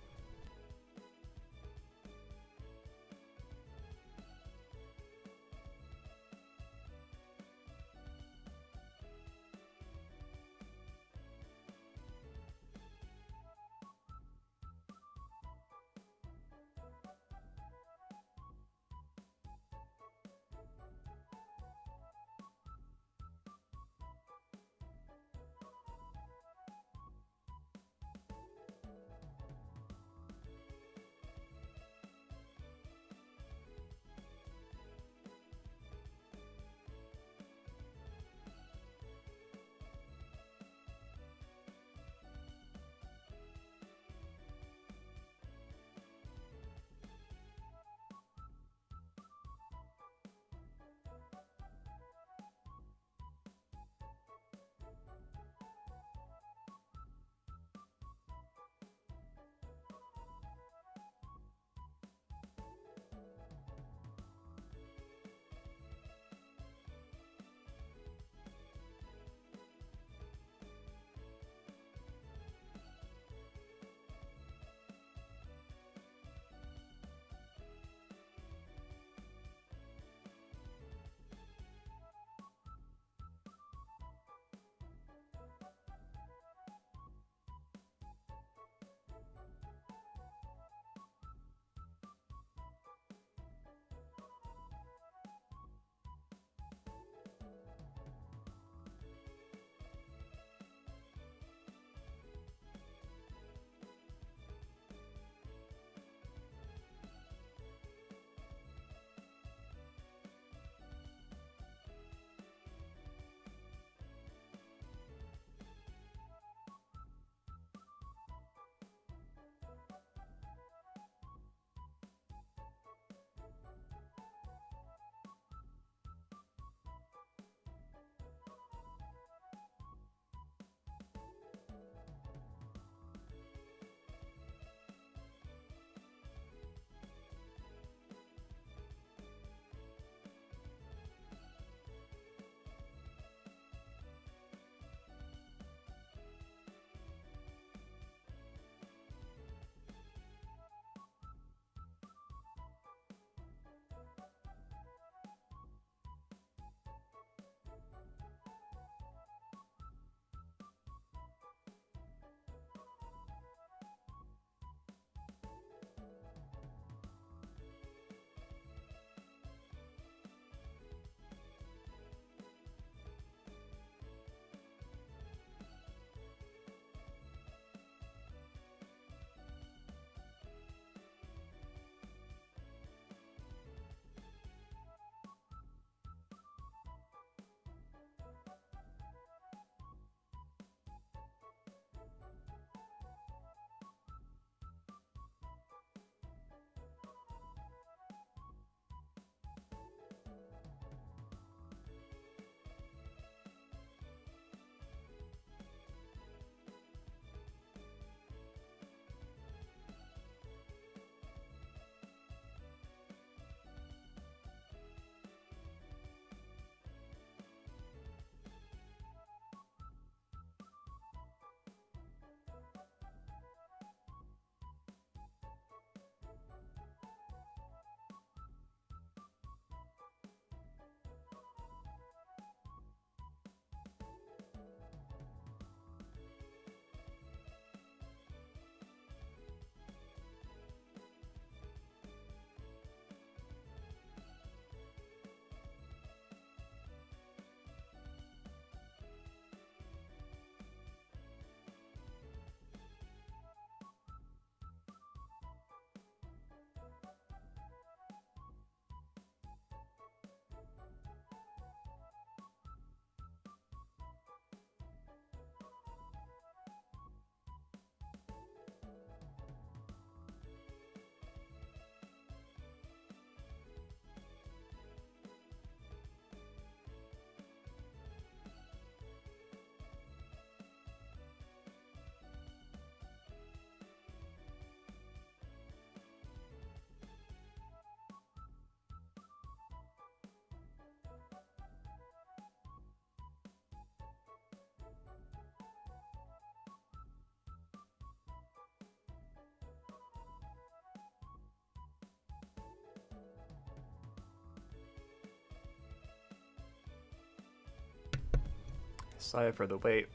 Sorry for the wait.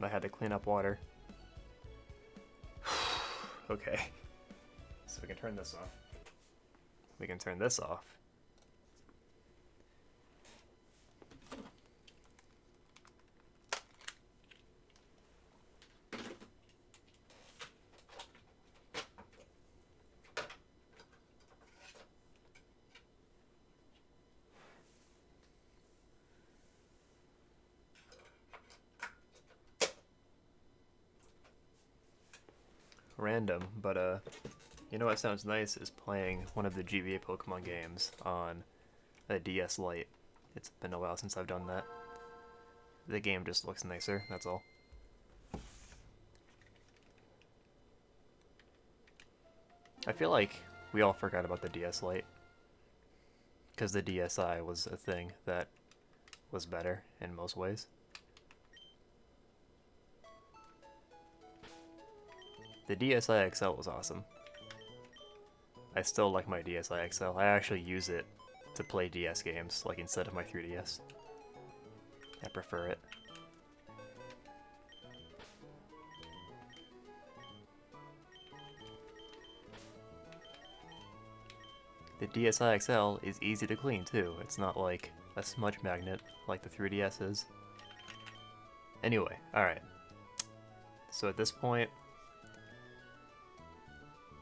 I had to clean up water. Okay. So we can turn this off. We can turn this off. Random, but you know what sounds nice is playing one of the GBA Pokemon games on a DS Lite. It's been a while since I've done that. The game just looks nicer, that's all. I feel like we all forgot about the DS Lite, because the DSi was a thing that was better in most ways. The DSi XL was awesome. I still like my DSi XL. I actually use it to play DS games, like instead of my 3DS. I prefer it. The DSi XL is easy to clean too. It's not like a smudge magnet like the 3DS is. Anyway, alright. So at this point,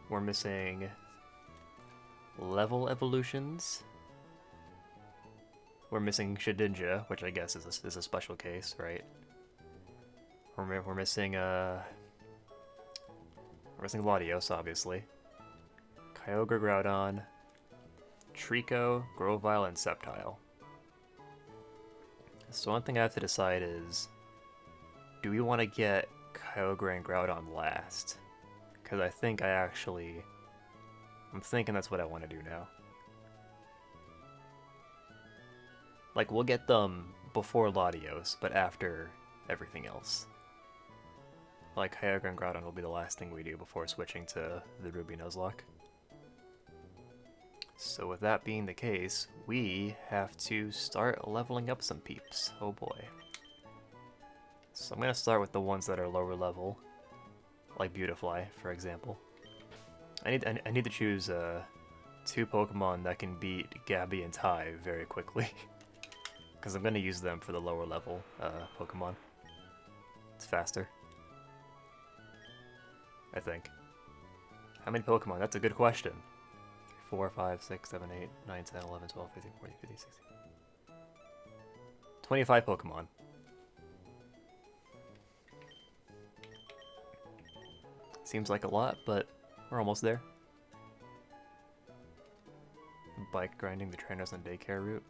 we're missing level evolutions. We're missing Shedinja, which I guess is a special case, right? We're missing Latios, obviously. Kyogre, Groudon, Trico, Grovyle, and Sceptile. So one thing I have to decide is, do we want to get Kyogre and Groudon last? Because I think I'm thinking that's what I want to do now. Like, we'll get them before Latios, but after everything else. Like, Kyogre and Groudon will be the last thing we do before switching to the Ruby Nuzlocke. So with that being the case, we have to start leveling up some peeps. Oh boy. So I'm going to start with the ones that are lower level, like Beautifly, for example. I need to choose 2 Pokemon that can beat Gabby and Tai very quickly. Because I'm going to use them for the lower level Pokemon. It's faster. I think. How many Pokemon? That's a good question. 4, 5, 6, 7, 8, 9, 10, 11, 12, 13, 14, 15, 16. 25 Pokemon. Seems like a lot, but we're almost there. Bike grinding the trainers on daycare route.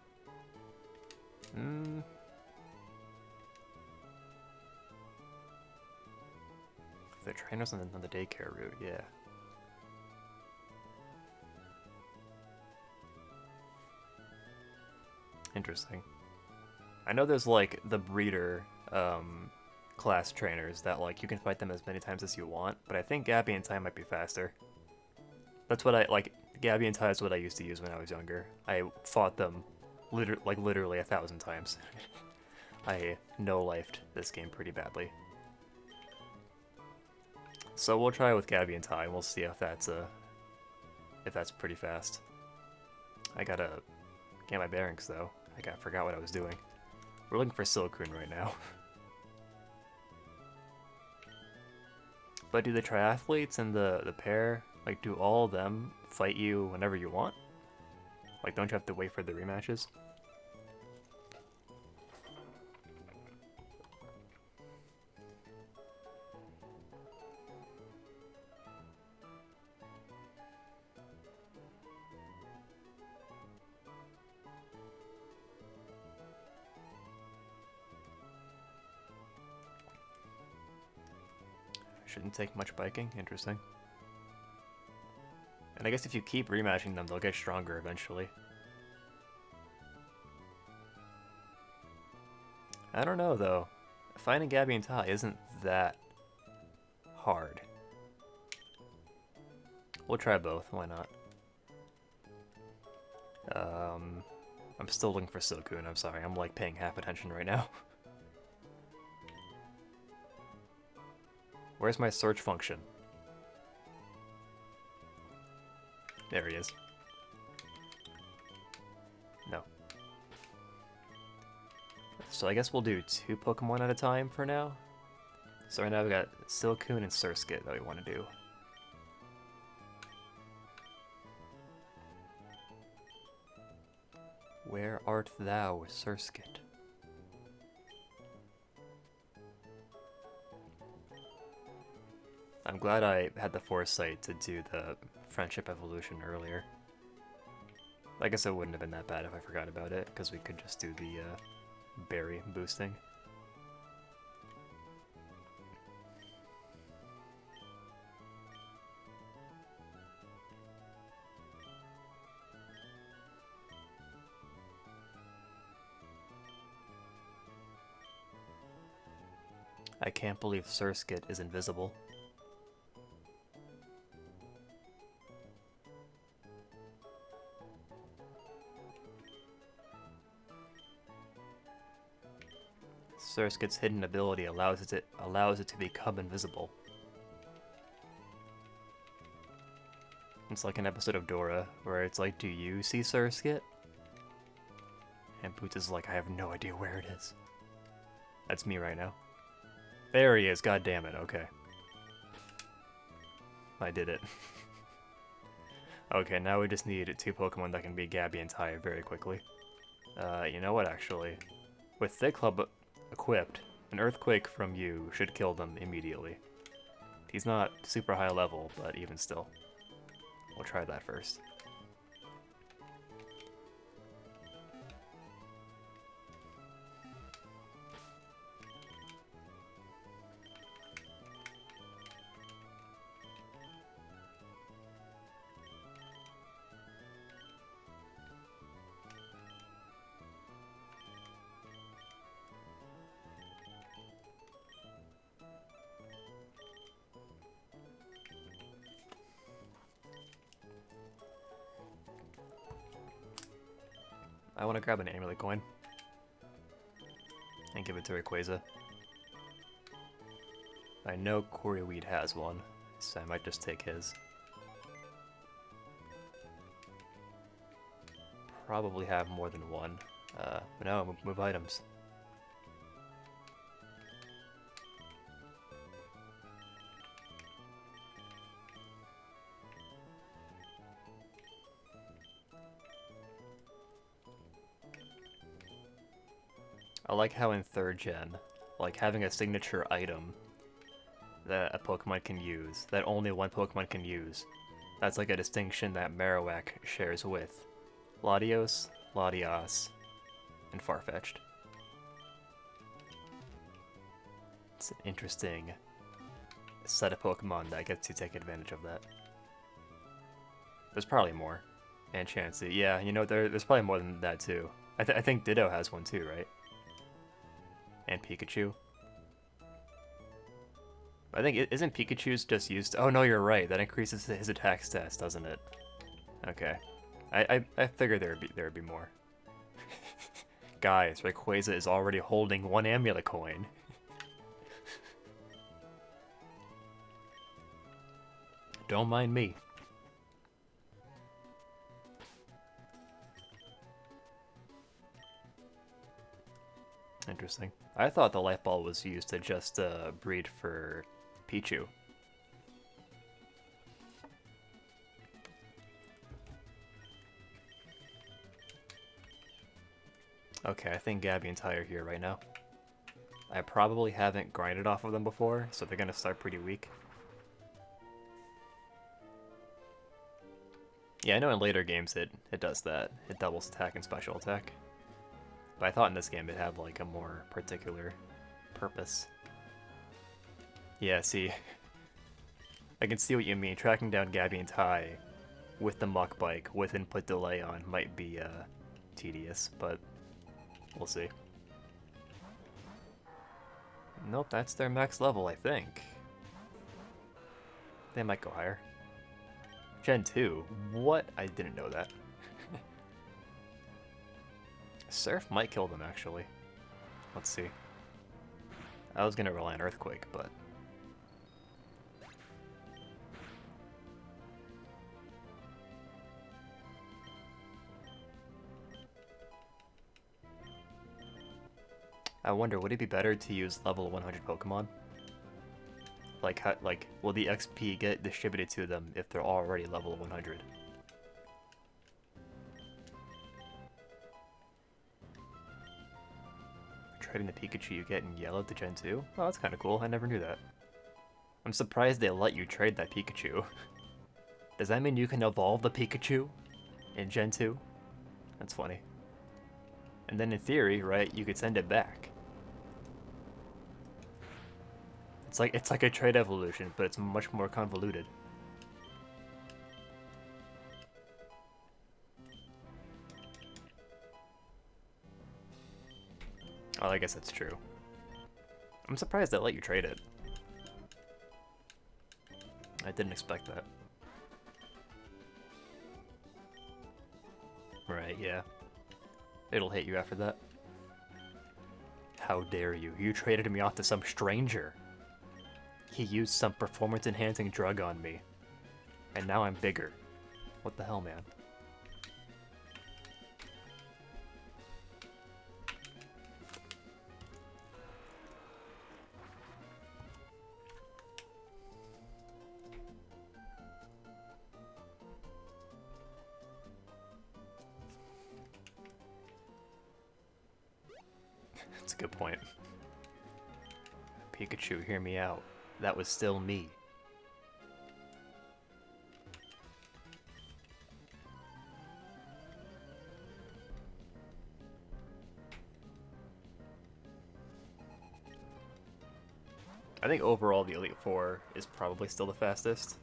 The trainers on the daycare route, yeah. Interesting. I know there's like the breeder class trainers that like you can fight them as many times as you want, but I think Gabby and Tai might be faster. That's what I like. Gabby and Tai is what I used to use when I was younger. I fought them literally 1,000 times. I no-lifed this game pretty badly. So we'll try with Gabby and Tai, and we'll see if that's pretty fast. I gotta get my bearings though. I forgot what I was doing. We're looking for Silcoon right now. But do the triathletes and the pair, like, do all of them fight you whenever you want? Like, don't you have to wait for the rematches? Shouldn't take much biking. Interesting. And I guess if you keep rematching them, they'll get stronger eventually. I don't know, though. Finding Gabby and Tai isn't that hard. We'll try both. Why not? I'm still looking for Silcoon. I'm sorry. I'm, like, paying half attention right now. Where's my search function? There he is. No. So I guess we'll do 2 Pokemon at a time for now. So right now we've got Silcoon and Surskit that we want to do. Where art thou, Surskit? I'm glad I had the foresight to do the friendship evolution earlier. I guess it wouldn't have been that bad if I forgot about it, because we could just do the berry boosting. I can't believe Surskit is invisible. Surskit's hidden ability allows it to become invisible. It's like an episode of Dora where it's like, do you see Surskit? And Boots is like, I have no idea where it is. That's me right now. There he is, god damn it, okay. I did it. Okay, now we just need 2 Pokemon that can beat Gabby and Ty very quickly. You know what, actually? With Thick Club equipped, an Earthquake from you should kill them immediately. He's not super high level, but even still. We'll try that first. I want to grab an Amulet Coin and give it to Rayquaza. I know Weed has one, so I might just take his. Probably have more than one. But no, move items. I like how in 3rd gen, like having a signature item that a Pokemon can use, that only one Pokemon can use, that's like a distinction that Marowak shares with Latios, Latias, and Farfetch'd. It's an interesting set of Pokemon that gets to take advantage of that. There's probably more. And Chansey. Yeah, you know, there's probably more than that too. I think Ditto has one too, right? And Pikachu. I think, isn't Pikachu's just used... Oh no, you're right. That increases his attack stats, doesn't it? Okay. I figured there would be more. Guys, Rayquaza is already holding 1 Amulet Coin. Don't mind me. Interesting. I thought the light ball was used to just breed for Pichu. Okay, I think Gabby and Ty are here right now. I probably haven't grinded off of them before, so they're gonna start pretty weak. Yeah, I know in later games it does that. It doubles attack and special attack. But I thought in this game it'd have like a more particular purpose. Yeah, see, I can see what you mean. Tracking down Gabby and Ty with the Muck Bike with input delay on might be tedious, but we'll see. Nope, that's their max level, I think. They might go higher. Gen 2? What? I didn't know that. Surf might kill them, actually. Let's see. I was gonna rely on Earthquake, but... I wonder, would it be better to use level 100 Pokemon? Like, will the XP get distributed to them if they're already level 100? Trading the Pikachu you get in Yellow to Gen 2? Oh, that's kind of cool. I never knew that. I'm surprised they let you trade that Pikachu. Does that mean you can evolve the Pikachu in Gen 2? That's funny. And then in theory, right, you could send it back. It's like a trade evolution, but it's much more convoluted. Oh, I guess that's true. I'm surprised they let you trade it. I didn't expect that. Right, yeah. It'll hit you after that. How dare you? You traded me off to some stranger. He used some performance-enhancing drug on me. And now I'm bigger. What the hell, man? That's a good point. Pikachu, hear me out. That was still me. I think overall the Elite Four is probably still the fastest.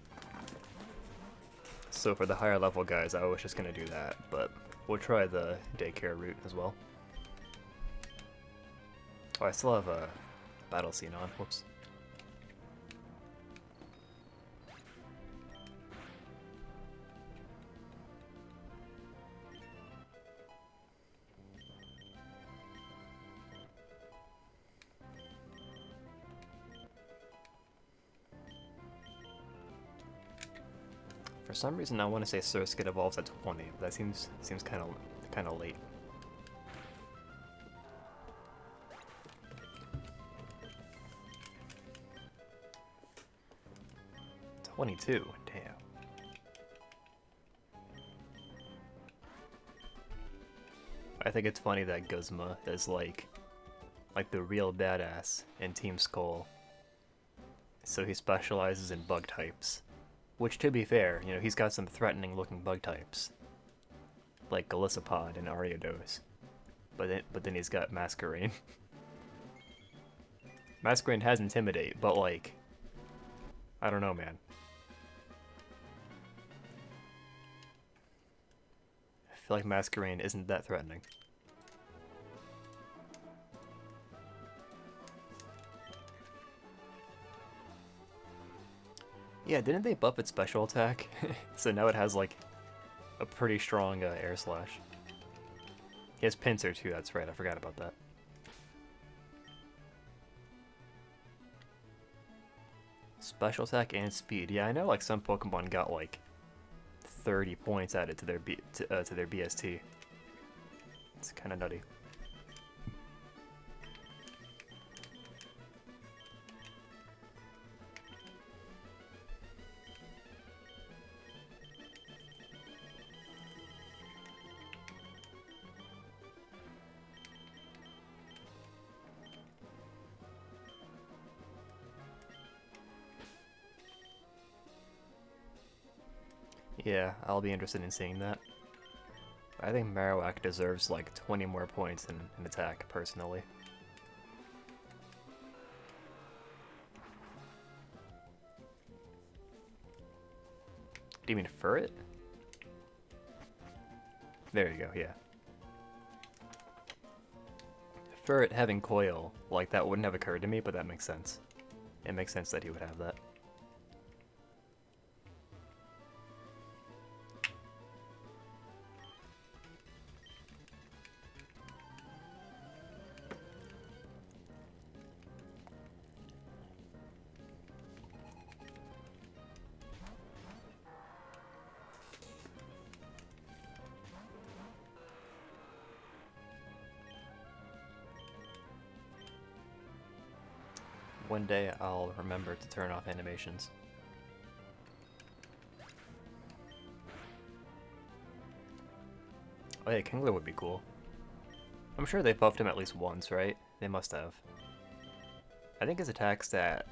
So for the higher level guys, I was just gonna do that, but we'll try the daycare route as well. Oh, I still have a battle scene on. Whoops. For some reason, I want to say Surskit evolves at 20, but that seems kind of late. "22, damn. I think it's funny that Guzma is like the real badass in Team Skull. So he specializes in bug types. Which, to be fair, you know, he's got some threatening looking bug types. Like Golisopod and Ariados. But then he's got Masquerain. Masquerain has Intimidate, but like, I don't know, man. I feel like Masquerain isn't that threatening. Yeah, didn't they buff its special attack? So now it has like a pretty strong air slash. He has Pinsir too, that's right, I forgot about that. Special attack and speed. Yeah, I know like some Pokemon got like 30 points added to their BST. It's kind of nutty. Yeah, I'll be interested in seeing that. I think Marowak deserves like 20 more points in attack, personally. Do you mean Furret? There you go, yeah. Furret having Coil, like that wouldn't have occurred to me, but that makes sense. It makes sense that he would have that. One day I'll remember to turn off animations. Oh yeah, Kingler would be cool. I'm sure they buffed him at least once, right? They must have. I think his attack stat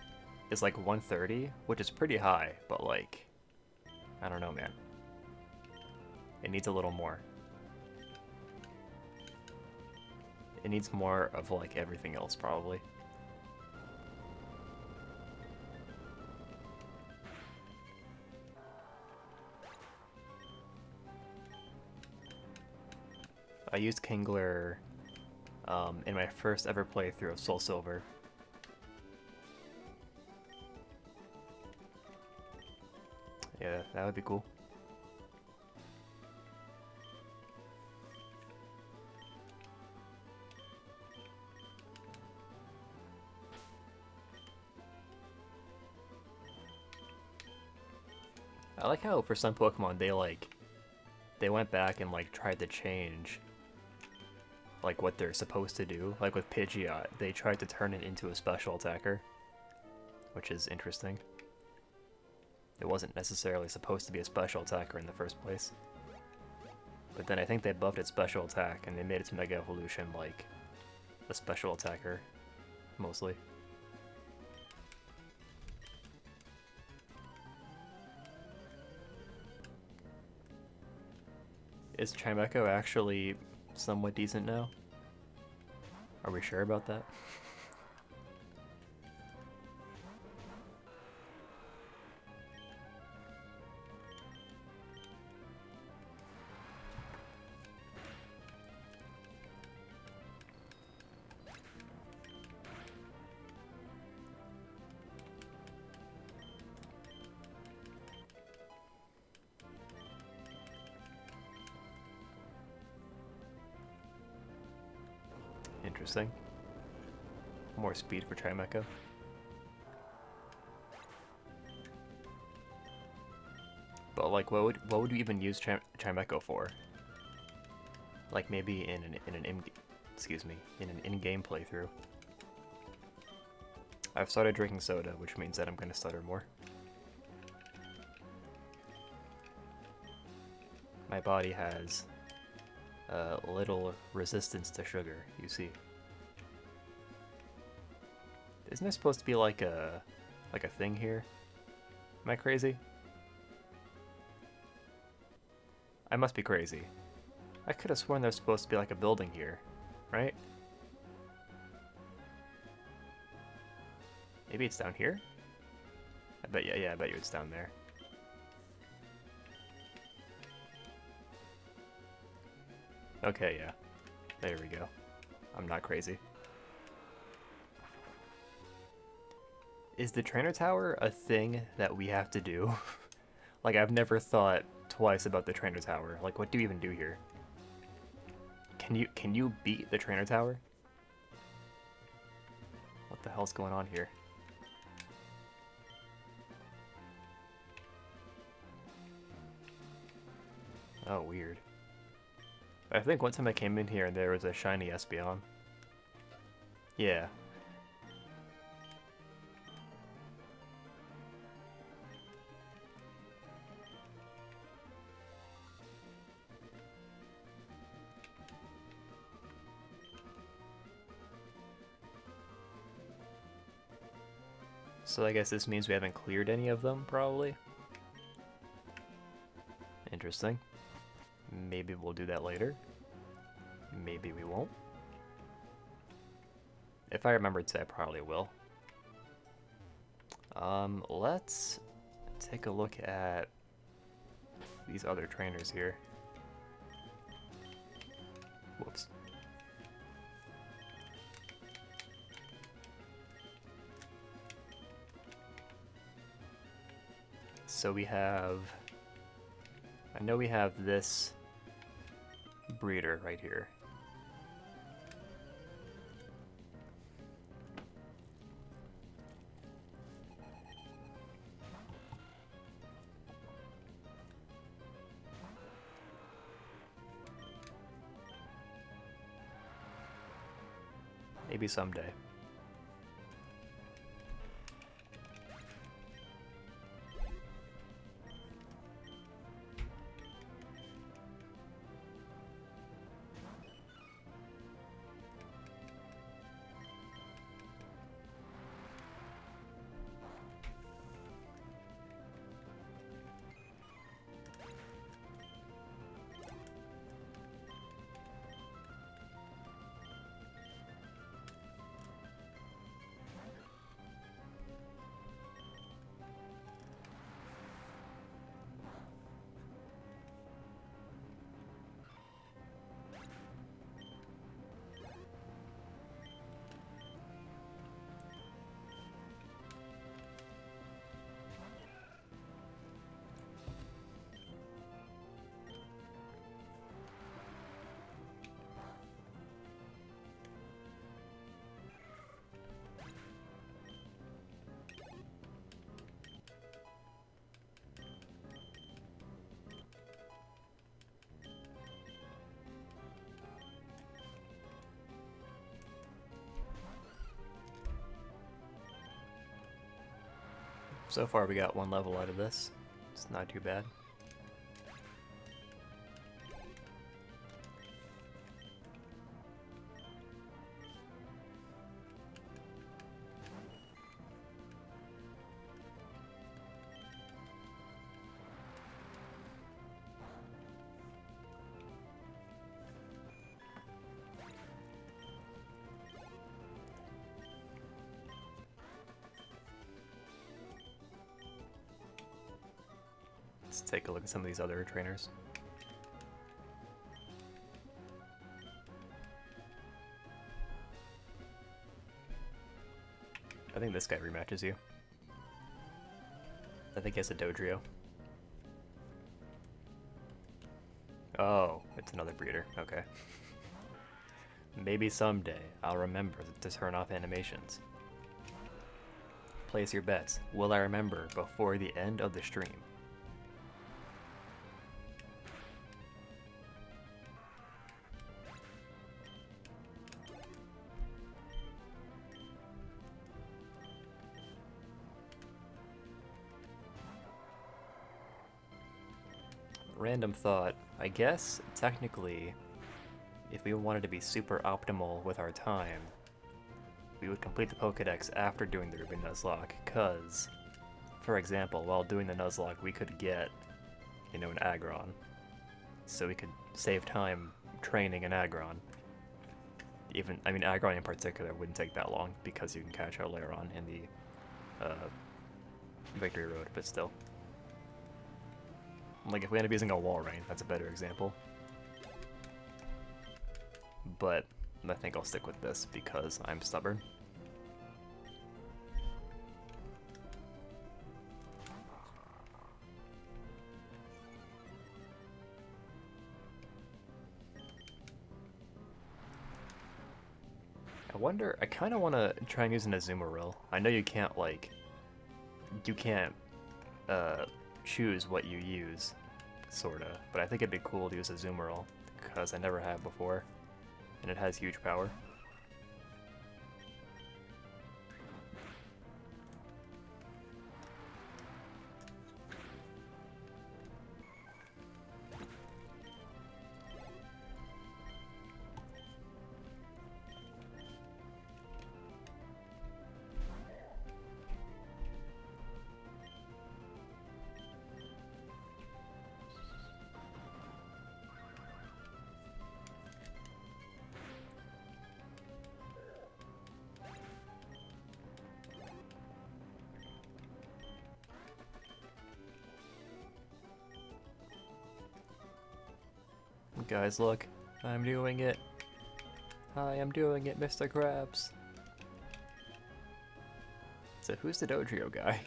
is like 130, which is pretty high, but like, I don't know, man. It needs a little more. It needs more of like everything else, probably. I used Kingler in my first ever playthrough of Soul Silver. Yeah, that would be cool. I like how for some Pokemon they went back and like tried to change like what they're supposed to do. Like with Pidgeot, they tried to turn it into a special attacker, which is interesting. It wasn't necessarily supposed to be a special attacker in the first place. But then I think they buffed its special attack and they made its Mega Evolution like a special attacker, mostly. Is Chimecho actually somewhat decent now? Are we sure about that? Interesting. More speed for Chimecho. But like, what would you even use Chimecho for? Like maybe in an in-game playthrough. I've started drinking soda, which means that I'm gonna stutter more. My body has little resistance to sugar, you see. Isn't there supposed to be like a thing here? Am I crazy? I must be crazy. I could have sworn there's supposed to be like a building here, right? Maybe it's down here? I bet I bet you it's down there. Okay, yeah. There we go. I'm not crazy. Is the trainer tower a thing that we have to do? Like, I've never thought twice about the trainer tower. Like, what do you even do here? Can you beat the trainer tower? What the hell's going on here? Oh, weird. I think one time I came in here and there was a shiny Espeon. Yeah. So I guess this means we haven't cleared any of them, probably. Interesting. Maybe we'll do that later. Maybe we won't. If I remember to, I probably will. Let's take a look at these other trainers here. Whoops. So we have... I know we have this breeder right here. Maybe someday. So far we got 1 level out of this. It's not too bad. Let's take a look at some of these other trainers. I think this guy rematches you. I think he has a Dodrio. Oh, it's another breeder. Okay. Maybe someday I'll remember to turn off animations. Place your bets. Will I remember before the end of the stream? Random thought. I guess, technically, if we wanted to be super optimal with our time, we would complete the Pokedex after doing the Ruby Nuzlocke, because, for example, while doing the Nuzlocke, we could get, you know, an Aggron. So we could save time training an Aggron. Even, I mean, Aggron in particular wouldn't take that long, because you can catch out later on in the Victory Road, but still. Like, if we end up using a Walrein, that's a better example. But I think I'll stick with this because I'm stubborn. I wonder, I kind of want to try and use an Azumarill. I know you can't, like, you can't choose what you use, sorta, but I think it'd be cool to use a Azumarill, because I never have before, and it has huge power. Guys, look, I'm doing it. I am doing it, Mr. Krabs. So who's the Dodrio guy?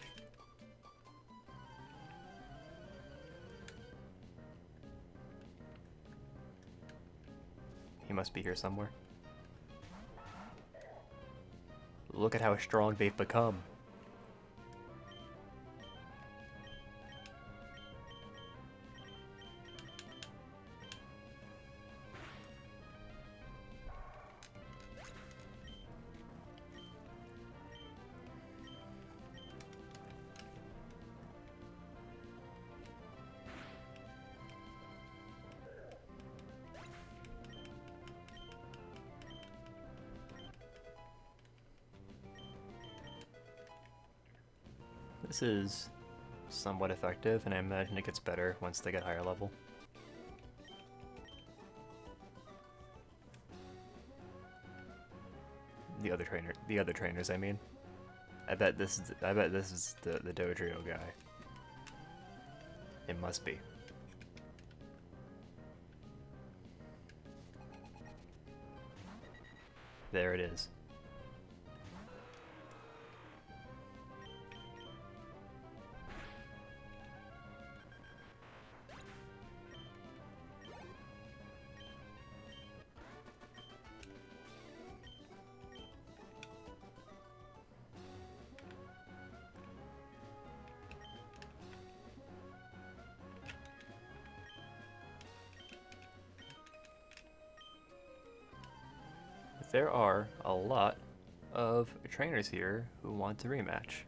He must be here somewhere. Look at how strong they've become. This is somewhat effective, and I imagine it gets better once they get higher level. The other trainers, I mean. I bet this is the Dodrio guy. It must be. There it is. There are a lot of trainers here who want to rematch.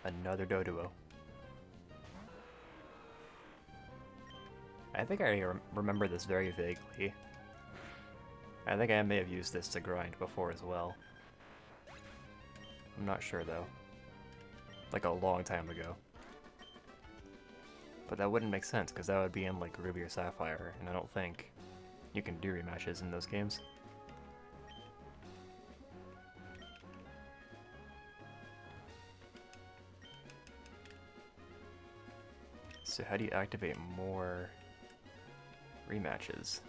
Another Doduo. I think I remember this very vaguely. I think I may have used this to grind before as well. I'm not sure though. Like a long time ago. But that wouldn't make sense because that would be in like Ruby or Sapphire, and I don't think you can do rematches in those games. So how do you activate more rematches?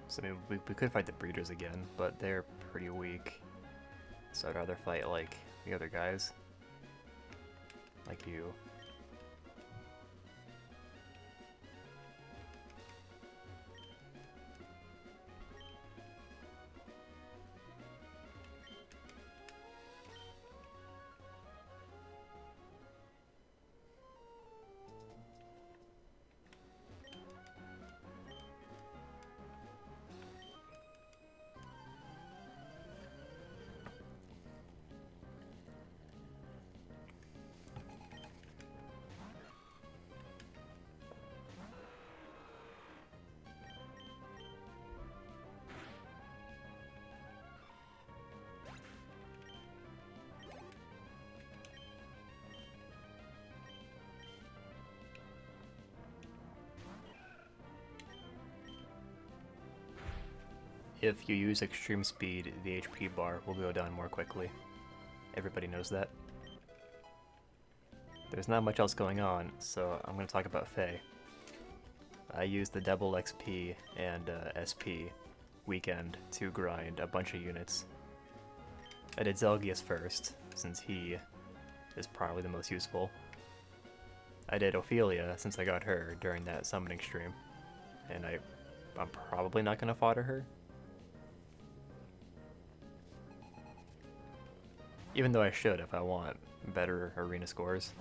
So I mean, we could fight the breeders again, but they're pretty weak. So I'd rather fight like the other guys. Like you. If you use extreme speed, the HP bar will go down more quickly. Everybody knows that. There's not much else going on, so I'm going to talk about Faye. I used the double XP and SP weekend to grind a bunch of units. I did Zelgius first, since he is probably the most useful. I did Ophelia, since I got her during that summoning stream. And I'm probably not going to fodder her. Even though I should if I want better arena scores.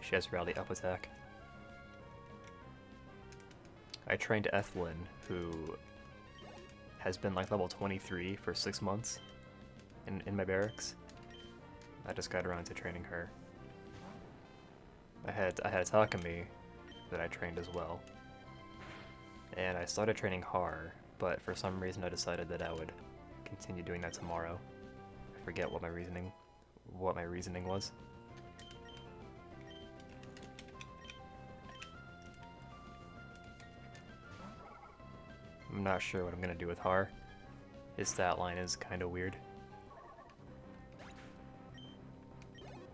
She has rally up attack. I trained Ethlyn, who has been like level 23 for 6 months in my barracks. I just got around to training her. I had Takumi that I trained as well. And I started training Har, but for some reason I decided that I would continue doing that tomorrow. I forget what my reasoning was. I'm not sure what I'm gonna do with Har. His stat line is kind of weird.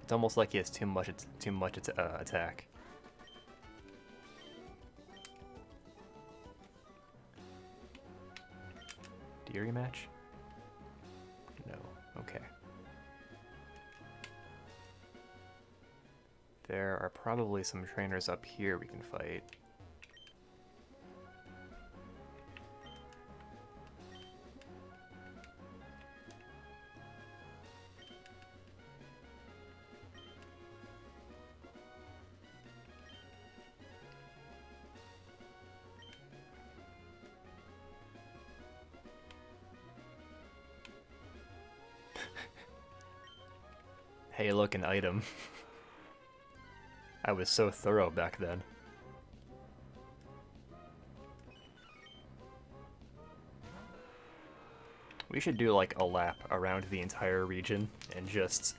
It's almost like he has too much attack. Do you rematch? No. Okay. There are probably some trainers up here we can fight. Hey, look, an item. I was so thorough back then. We should do like a lap around the entire region and just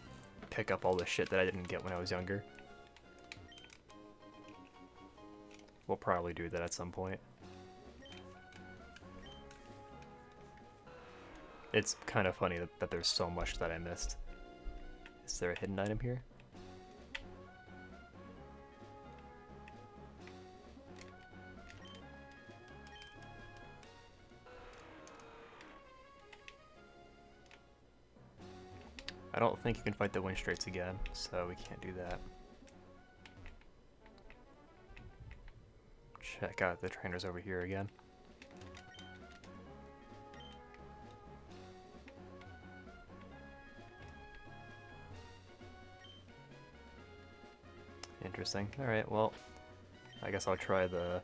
pick up all the shit that I didn't get when I was younger. We'll probably do that at some point. It's kind of funny that there's so much that I missed. Is there a hidden item here? I don't think you can fight the wind straits again, so we can't do that. Check out the trainers over here again. Interesting. Alright, well, I guess I'll try the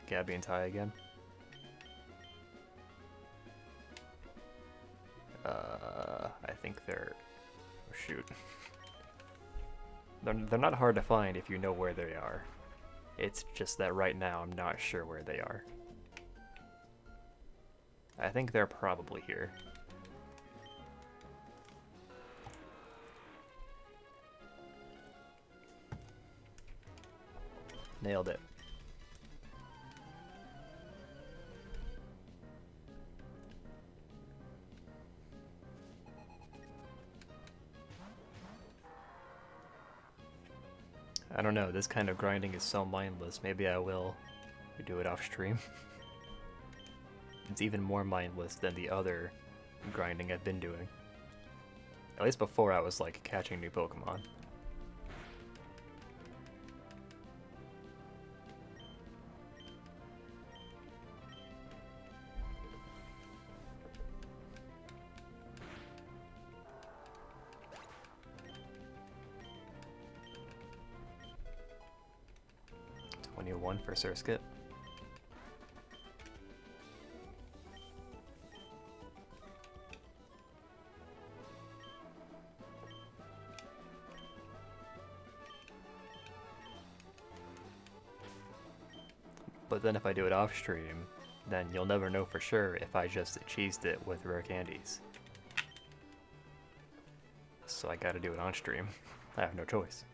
Gabby and Ty again. I think they're... oh, shoot. They're not hard to find if you know where they are. It's just that right now I'm not sure where they are. I think they're probably here. Nailed it. I don't know, this kind of grinding is so mindless. Maybe I will do it off stream. It's even more mindless than the other grinding I've been doing. At least before I was like catching new Pokemon. One for Surskit. But then if I do it off stream, then you'll never know for sure if I just cheesed it with rare candies. So I gotta do it on stream. I have no choice.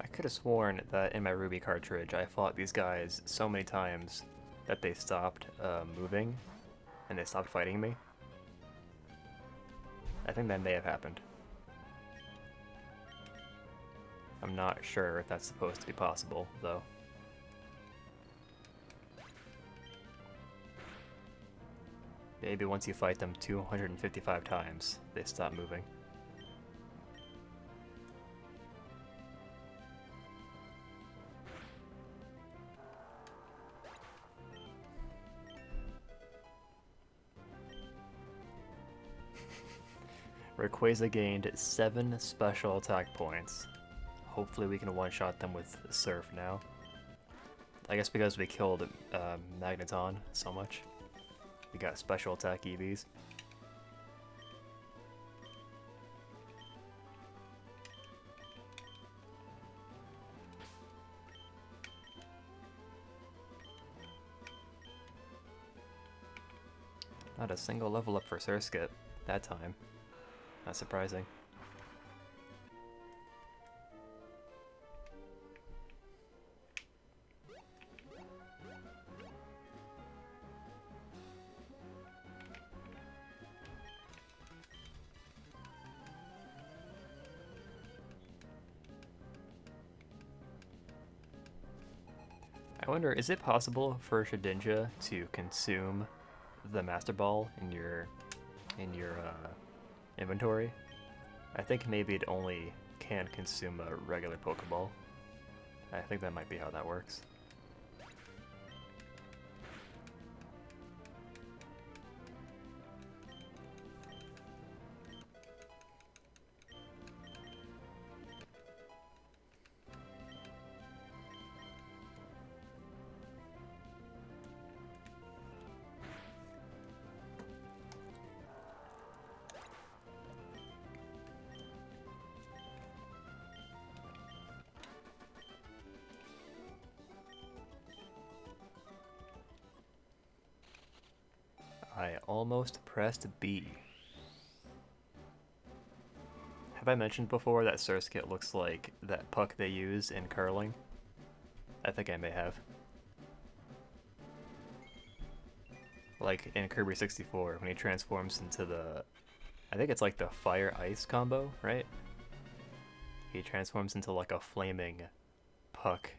I could have sworn that in my Ruby cartridge I fought these guys so many times that they stopped moving and they stopped fighting me. I think that may have happened. I'm not sure if that's supposed to be possible, though. Maybe once you fight them 255 times, they stop moving. Rayquaza gained 7 special attack points. Hopefully we can one-shot them with Surf now. I guess because we killed Magneton so much. We got special attack EVs. Not a single level up for Surskit that time. Not surprising. I wonder, is it possible for Shedinja to consume the Master Ball in your inventory? I think maybe it only can consume a regular Pokeball. I think that might be how that works. I almost pressed B. Have I mentioned before that Surskit looks like that puck they use in curling? I think I may have. Like in Kirby 64, when he transforms into the... I think it's like the fire-ice combo, right? He transforms into like a flaming puck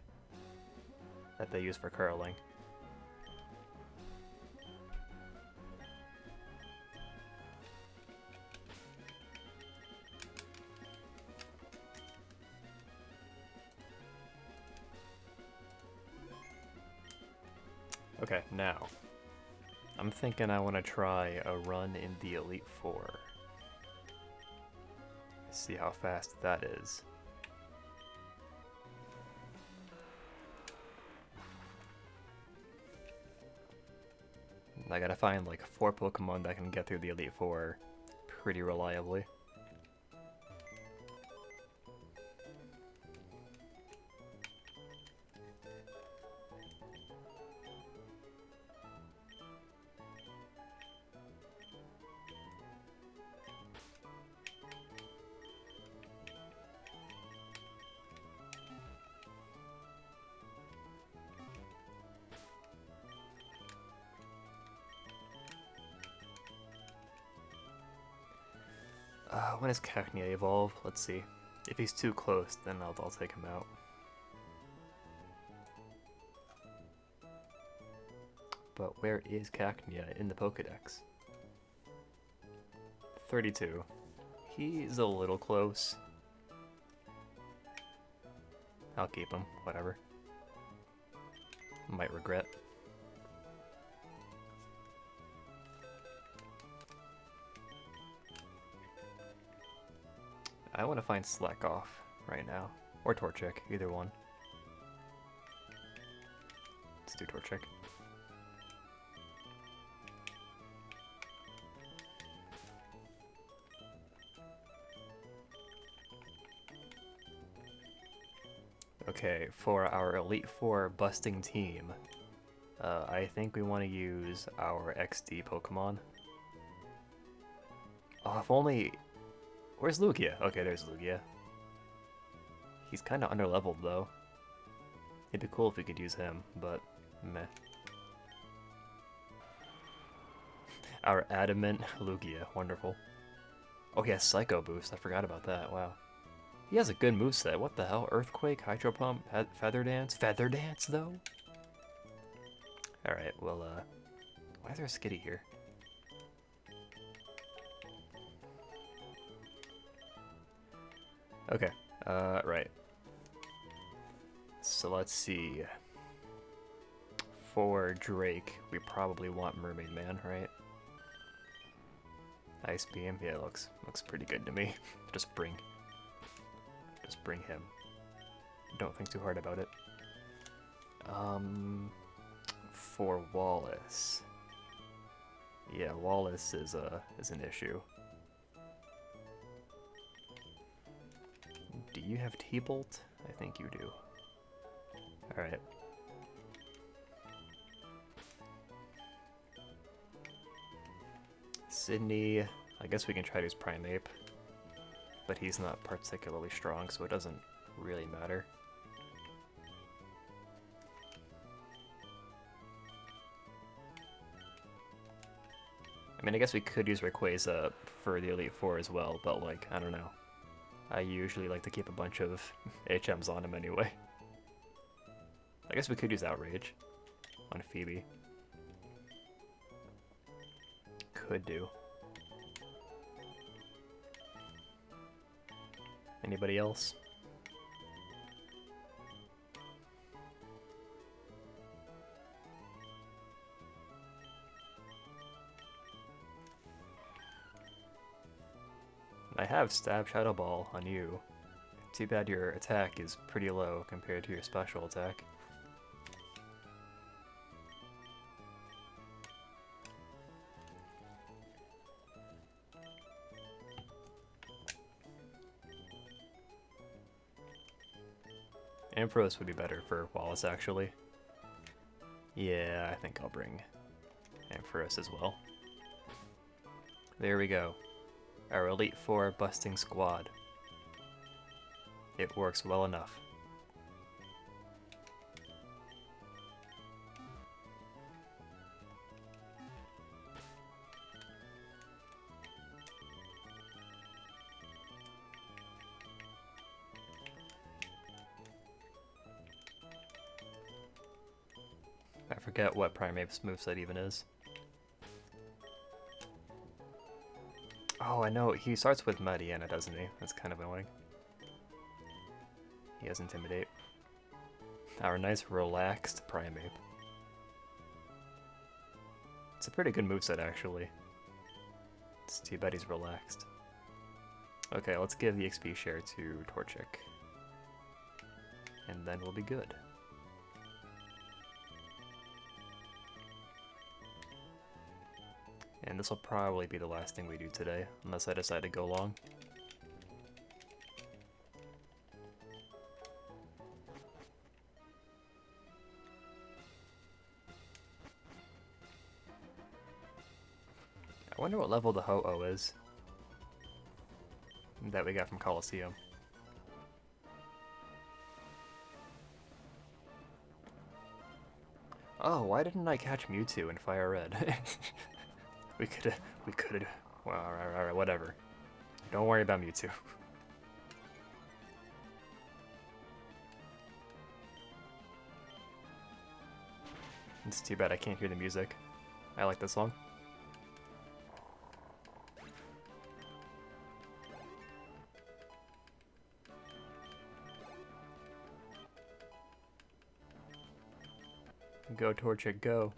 that they use for curling. Okay, now, I'm thinking I want to try a run in the Elite Four. See how fast that is. I gotta find like 4 Pokemon that can get through the Elite Four pretty reliably. When does Cacnea evolve? Let's see. If he's too close, then I'll take him out. But where is Cacnea in the Pokedex? 32. He's a little close. I'll keep him, whatever. Might regret. I want to find Slackoff right now. Or Torchic, either one. Let's do Torchic. Okay, for our Elite Four busting team, I think we want to use our XD Pokemon. Oh, if only... Where's Lugia? Okay, there's Lugia. He's kind of underleveled, though. It'd be cool if we could use him, but meh. Our Adamant Lugia, wonderful. Oh, he has Psycho Boost, I forgot about that, wow. He has a good moveset, what the hell? Earthquake, Hydro Pump, Feather Dance? Feather Dance, though? Alright, well, why is there a Skitty here? Okay, right. So let's see. For Drake, we probably want Mermaid Man, right? Ice Beam, yeah, looks pretty good to me. Just bring him. Don't think too hard about it. For Wallace. Yeah, Wallace is an issue. Do you have T-Bolt? I think you do. Alright. Sydney, I guess we can try to use Primeape, but he's not particularly strong, so it doesn't really matter. I mean, I guess we could use Rayquaza for the Elite Four as well, but like, I don't know. I usually like to keep a bunch of HMs on him anyway. I guess we could use Outrage on Phoebe. Could do. Anybody else? I have Stab Shadow Ball on you. Too bad your attack is pretty low compared to your special attack. Ampharos would be better for Wallace, actually. Yeah, I think I'll bring Ampharos as well. There we go. Our Elite Four busting squad. It works well enough. forget what Primeape's moveset even is. Oh, I know. He starts with Mediana, doesn't he? That's kind of annoying. He has Intimidate. Our nice relaxed Primeape. It's a pretty good moveset, actually. It's too bad he's relaxed. Okay, let's give the XP share to Torchic. And then we'll be good. And this will probably be the last thing we do today, unless I decide to go long. I wonder what level the Ho-Oh is that we got from Coliseum. Oh, why didn't I catch Mewtwo in Fire Red? we could've, well, alright, whatever. Don't worry about Mewtwo. It's too bad I can't hear the music. I like this song. Go, Torchic, go.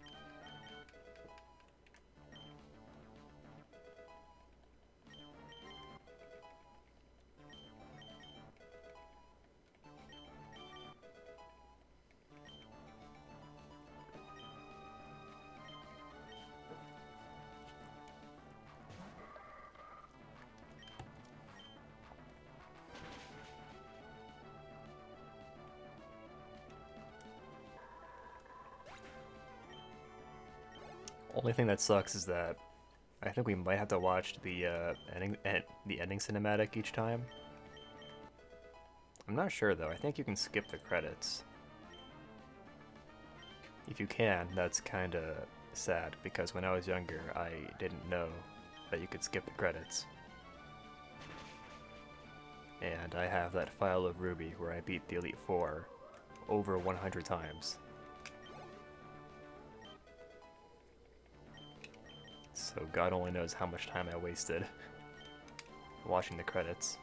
Only thing that sucks is that I think we might have to watch the ending cinematic each time. I'm not sure though. I think you can skip the credits. If you can, that's kind of sad because when I was younger, I didn't know that you could skip the credits. And I have that file of Ruby where I beat the Elite Four over 100 times. So God only knows how much time I wasted watching the credits.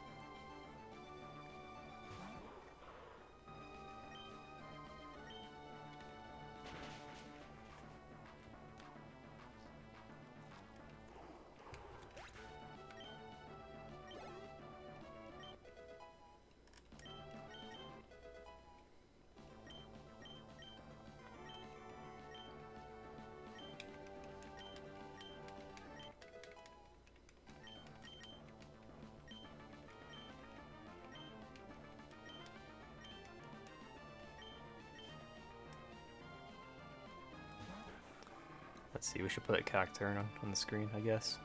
Let's see, we should put a Cacturn on the screen, I guess.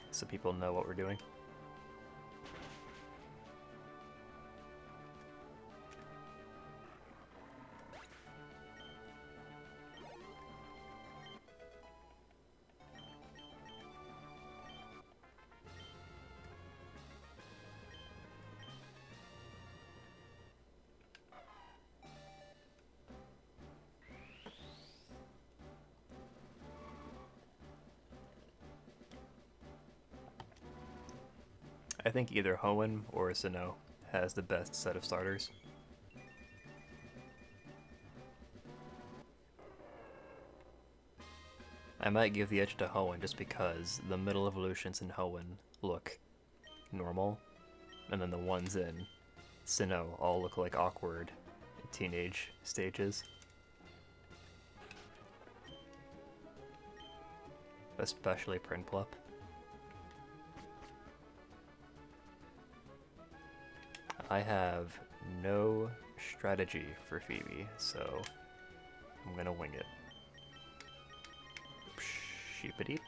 So people know what we're doing. I think either Hoenn or Sinnoh has the best set of starters. I might give the edge to Hoenn just because the middle evolutions in Hoenn look normal, and then the ones in Sinnoh all look like awkward teenage stages. Especially Prinplup. I have no strategy for Phoebe, so I'm gonna wing it. Sheepadeep.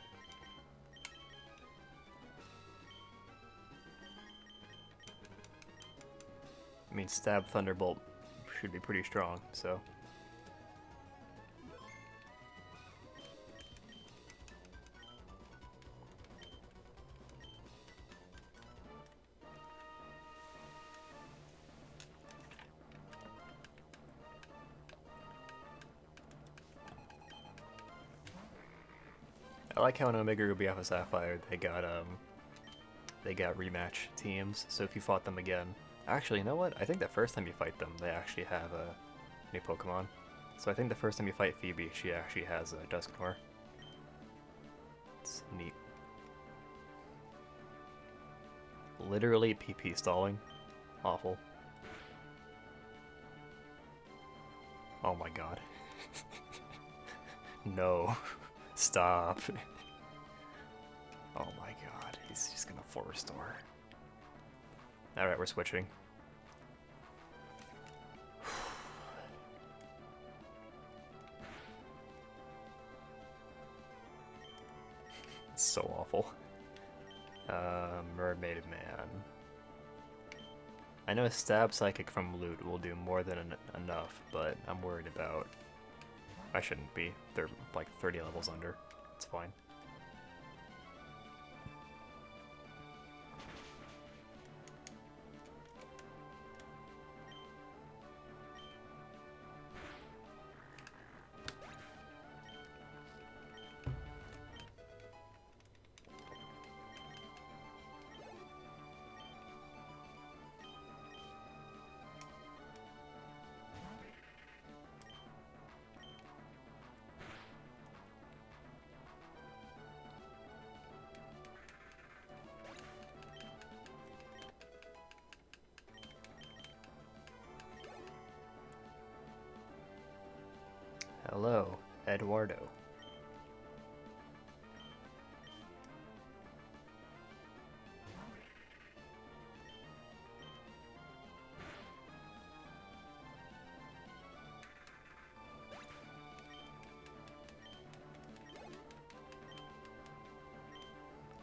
I mean, Stab Thunderbolt should be pretty strong, so. I like how in Omega Ruby Alpha Sapphire they got rematch teams. So if you fought them again, actually, you know what? I think the first time you fight them, they actually have a new Pokemon. So I think the first time you fight Phoebe, she actually has a Dusknoir. It's neat. Literally PP stalling. Awful. Oh my god. No. Stop. Oh my god. He's just gonna full restore. Alright, we're switching. It's so awful. Mermaid Man. I know Stab Psychic from Loot will do more than enough, but I'm worried about... I shouldn't be. They're like 30 levels under. It's fine. Hello, Eduardo.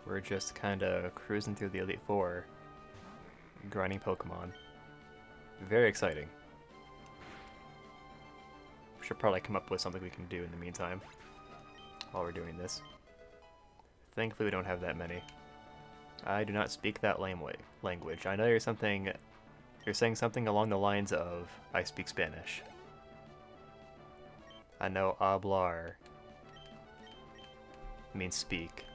We're just kinda cruising through the Elite Four, grinding Pokemon. Very exciting. Should probably come up with something we can do in the meantime while we're doing this. Thankfully we don't have that many. I do not speak that language. I know you're saying something along the lines of I speak Spanish. I know hablar means speak.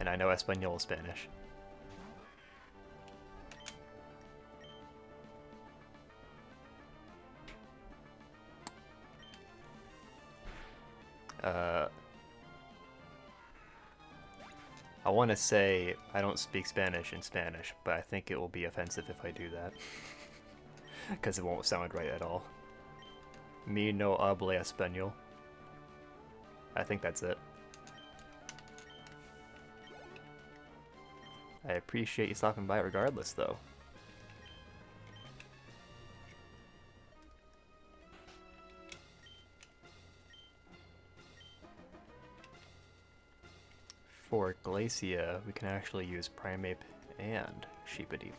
And I know Espanol Spanish. I want to say I don't speak Spanish in Spanish, but I think it will be offensive if I do that. Because it won't sound right at all. Mi no hablo español. I think that's it. I appreciate you stopping by regardless, though. For Glacia, we can actually use Primeape and Sheepadeep.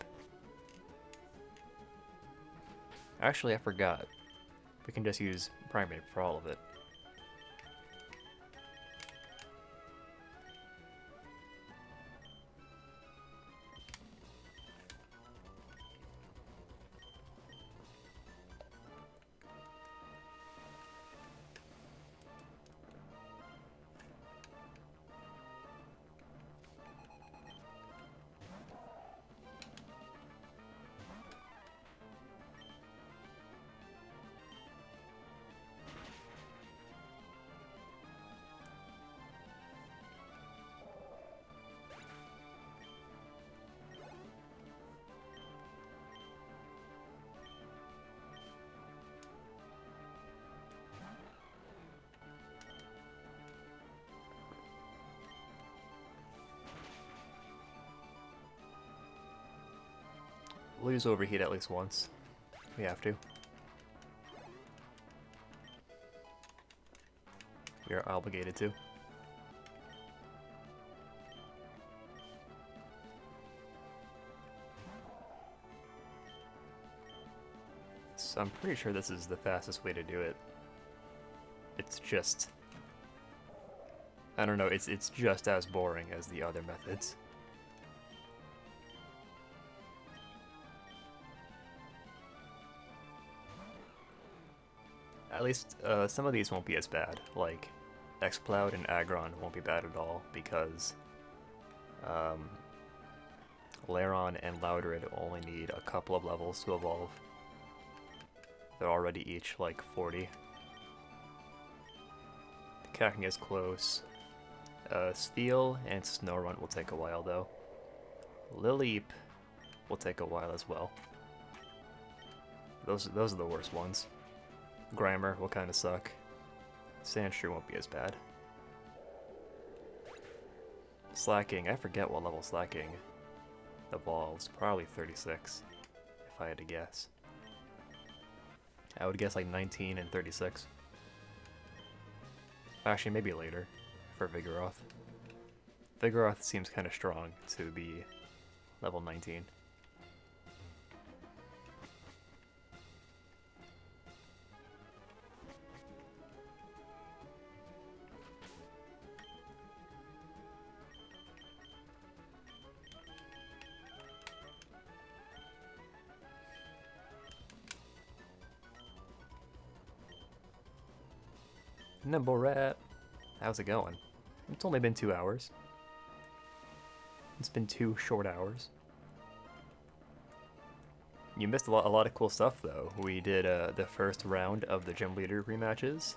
Actually, I forgot. We can just use Primeape for all of it. We'll use Overheat at least once. We have to. We are obligated to. So I'm pretty sure this is the fastest way to do it. It's just... I don't know, it's just as boring as the other methods. At least some of these won't be as bad, like Xcloud and Aggron won't be bad at all because um, Lairon and Loudred only need a couple of levels to evolve. They're already each like 40. Cacking is close. Steel and Snorunt will take a while though. Lileep will take a while as well. Those are the worst ones. Grimer will kind of suck. Sandshrew won't be as bad. Slacking, I forget what level Slacking evolves. Probably 36, if I had to guess. I would guess like 19 and 36. Actually, maybe later for Vigoroth. Vigoroth seems kind of strong to be level 19. Nimble Rat, how's it going? It's only been 2 hours. It's been 2 short hours. You missed a lot of cool stuff though. We did the first round of the gym leader rematches.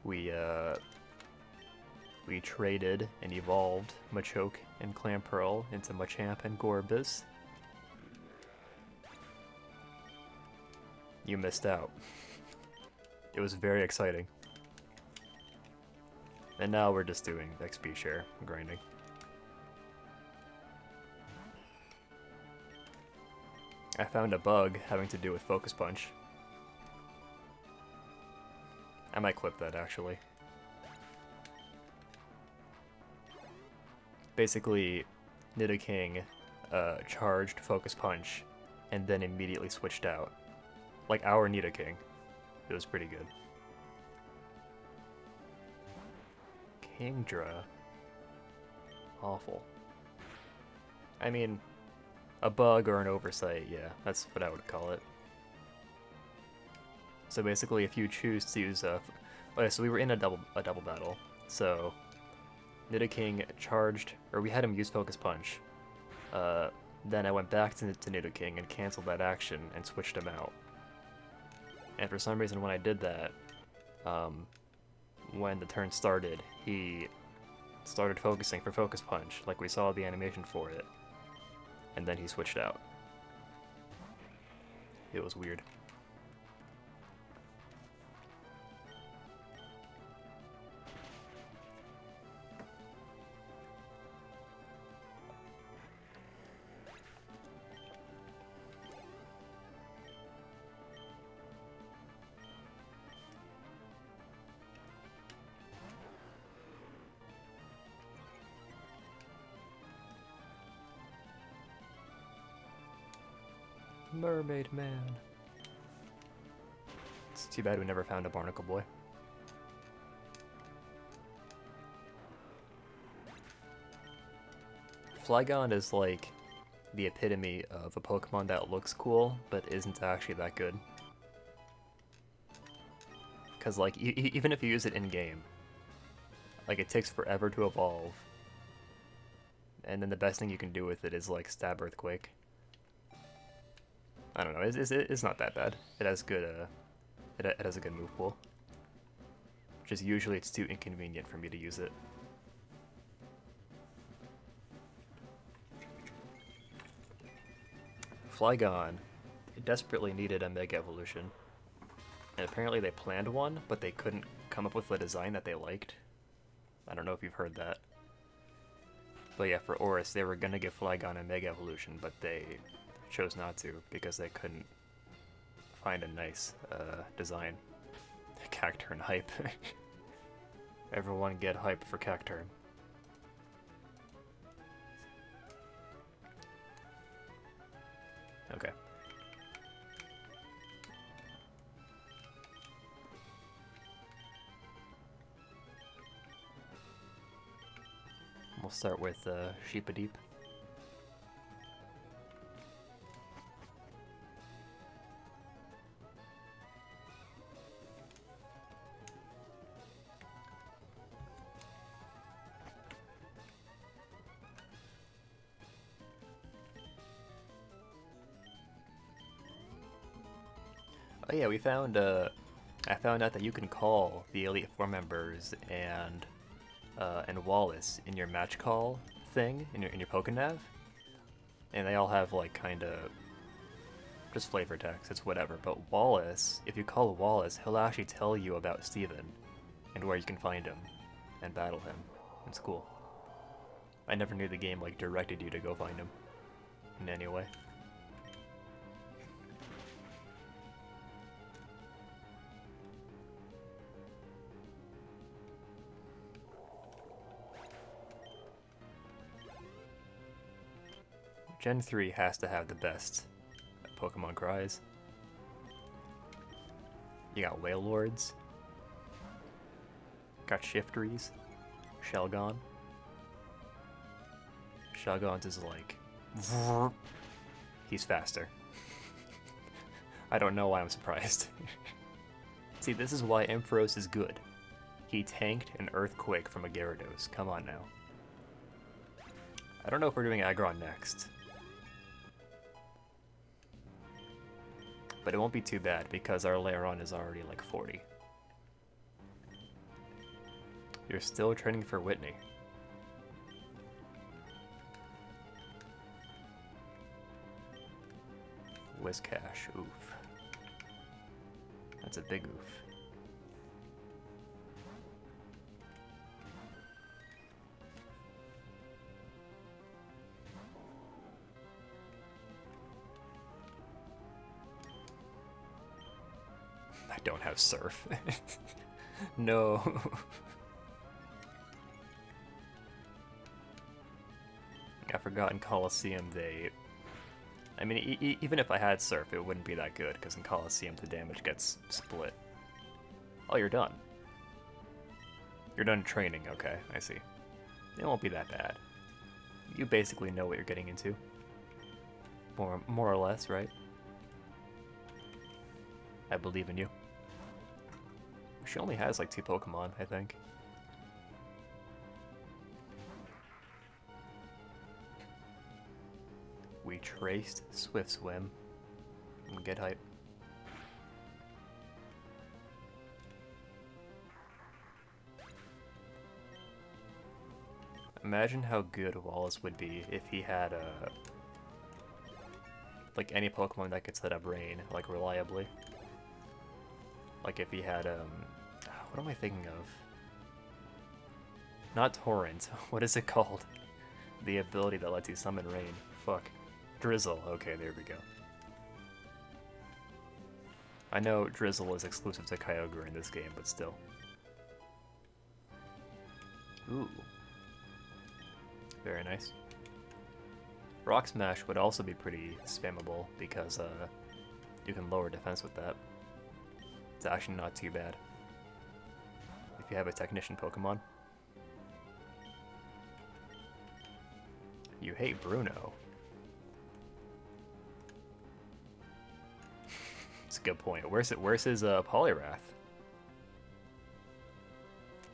We traded and evolved Machoke and Clamperl into Machamp and Gorbis. You missed out. It was very exciting. And now we're just doing XP share grinding. I found a bug having to do with Focus Punch. I might clip that actually. Basically, Nidoking charged Focus Punch and then immediately switched out. Like our Nidoking. It was pretty good. Kingdra. Awful. I mean, a bug or an oversight, yeah, that's what I would call it. So basically, if you choose to use okay, so we were in a double battle. So Nidoking charged, or we had him use Focus Punch. Then I went back to Nidoking and canceled that action and switched him out. And for some reason, when I did that, when the turn started, he started focusing for Focus Punch, like we saw the animation for it, and then he switched out. It was weird. Mermaid Man. It's too bad we never found a Barnacle Boy. Flygon is like the epitome of a Pokemon that looks cool, but isn't actually that good. Because like, even if you use it in-game, like it takes forever to evolve. And then the best thing you can do with it is like Stab Earthquake. I don't know, it's not that bad. It has good, it has a good move pool. Just usually it's too inconvenient for me to use it. Flygon desperately needed a Mega Evolution. And apparently they planned one, but they couldn't come up with a design that they liked. I don't know if you've heard that. But yeah, for Oris, they were gonna give Flygon a Mega Evolution, but they chose not to because they couldn't find a nice design. Cacturne hype. Everyone get hype for Cacturne. Okay. We'll start with Sheepadeep. Oh yeah, I found out that you can call the Elite Four members and Wallace in your match call thing in your Pokenav, and they all have like kind of just flavor text. It's whatever. But Wallace, if you call Wallace, he'll actually tell you about Steven and where you can find him and battle him. It's cool. I never knew the game like directed you to go find him in any way. Gen 3 has to have the best Pokemon cries. You got Wailords, got Shiftries, Shelgon. Shelgon's is like... He's faster. I don't know why I'm surprised. See, this is why Ampharos is good. He tanked an Earthquake from a Gyarados. Come on now. I don't know if we're doing Aggron next. But it won't be too bad because our Lairon is already like 40. You're still training for Whitney. Whiscash, oof. That's a big oof. I don't have Surf. No. I forgot in Coliseum they... I mean, even if I had Surf, it wouldn't be that good, because in Coliseum the damage gets split. Oh, you're done. You're done training, okay, I see. It won't be that bad. You basically know what you're getting into. More or less, right? I believe in you. She only has like 2 Pokemon, I think. We traced Swift Swim. Get hype. Imagine how good Wallace would be if he had like any Pokemon that could set up Rain, like reliably. Like if he had what am I thinking of? Not Torrent. What is it called? The ability that lets you summon Rain. Fuck. Drizzle. Okay, there we go. I know Drizzle is exclusive to Kyogre in this game, but still. Ooh. Very nice. Rock Smash would also be pretty spammable because you can lower defense with that. It's actually not too bad if you have a Technician Pokemon. You hate Bruno. It's a good point. Where's his Poliwrath?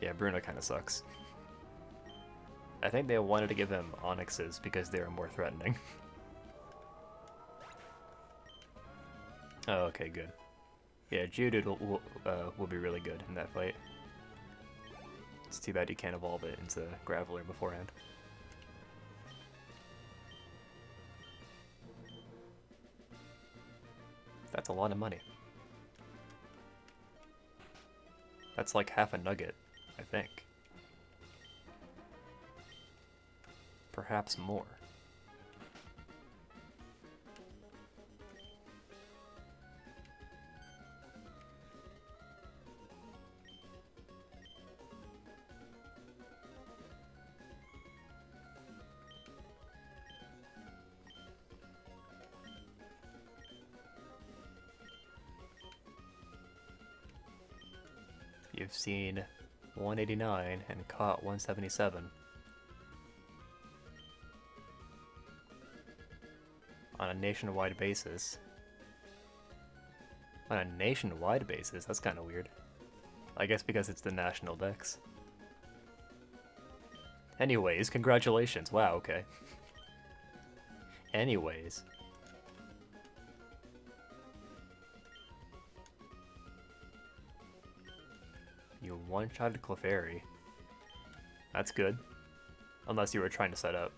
Yeah, Bruno kind of sucks. I think they wanted to give him Onyxes because they were more threatening. Oh, okay, good. Yeah, Geodude will be really good in that fight. It's too bad you can't evolve it into Graveler beforehand. That's a lot of money. That's like half a nugget, I think. Perhaps more. You've seen 189 and caught 177. On a nationwide basis. On a nationwide basis? That's kind of weird. I guess because it's the national dex. Anyways, congratulations. Wow, okay. Anyways. You one-shotted Clefairy. That's good. Unless you were trying to set up.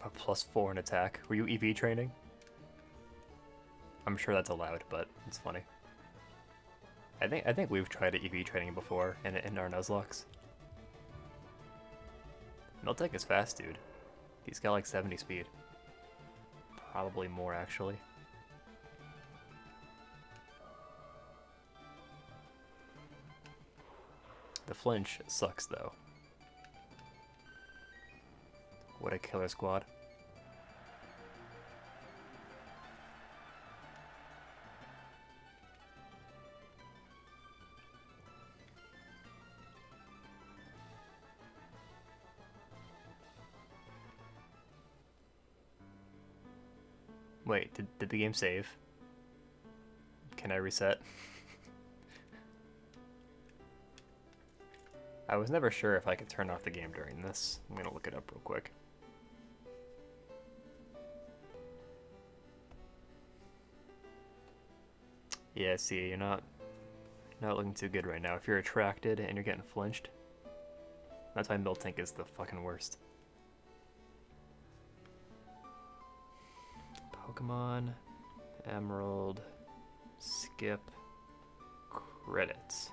A +4 in attack. Were you EV training? I'm sure that's allowed, but it's funny. I think we've tried EV training before in our Nuzlocke. Miltank is fast, dude. He's got like 70 speed. Probably more, actually. The flinch sucks, though. What a killer squad. Wait, did the game save? Can I reset? I was never sure if I could turn off the game during this. I'm gonna look it up real quick. Yeah, see, you're not looking too good right now. If you're attracted and you're getting flinched, that's why Miltank is the fucking worst. Pokemon, Emerald, skip, credits.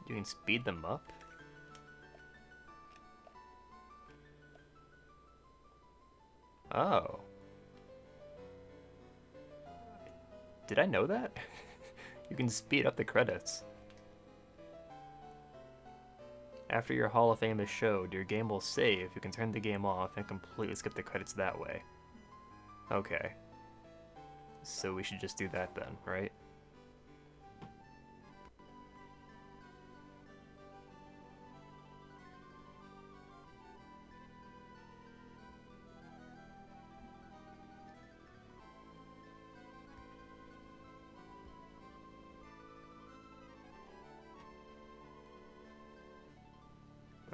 You can speed them up? Oh. Did I know that? You can speed up the credits. After your Hall of Fame is showed, your game will save. You can turn the game off and completely skip the credits that way. Okay. So we should just do that then, right?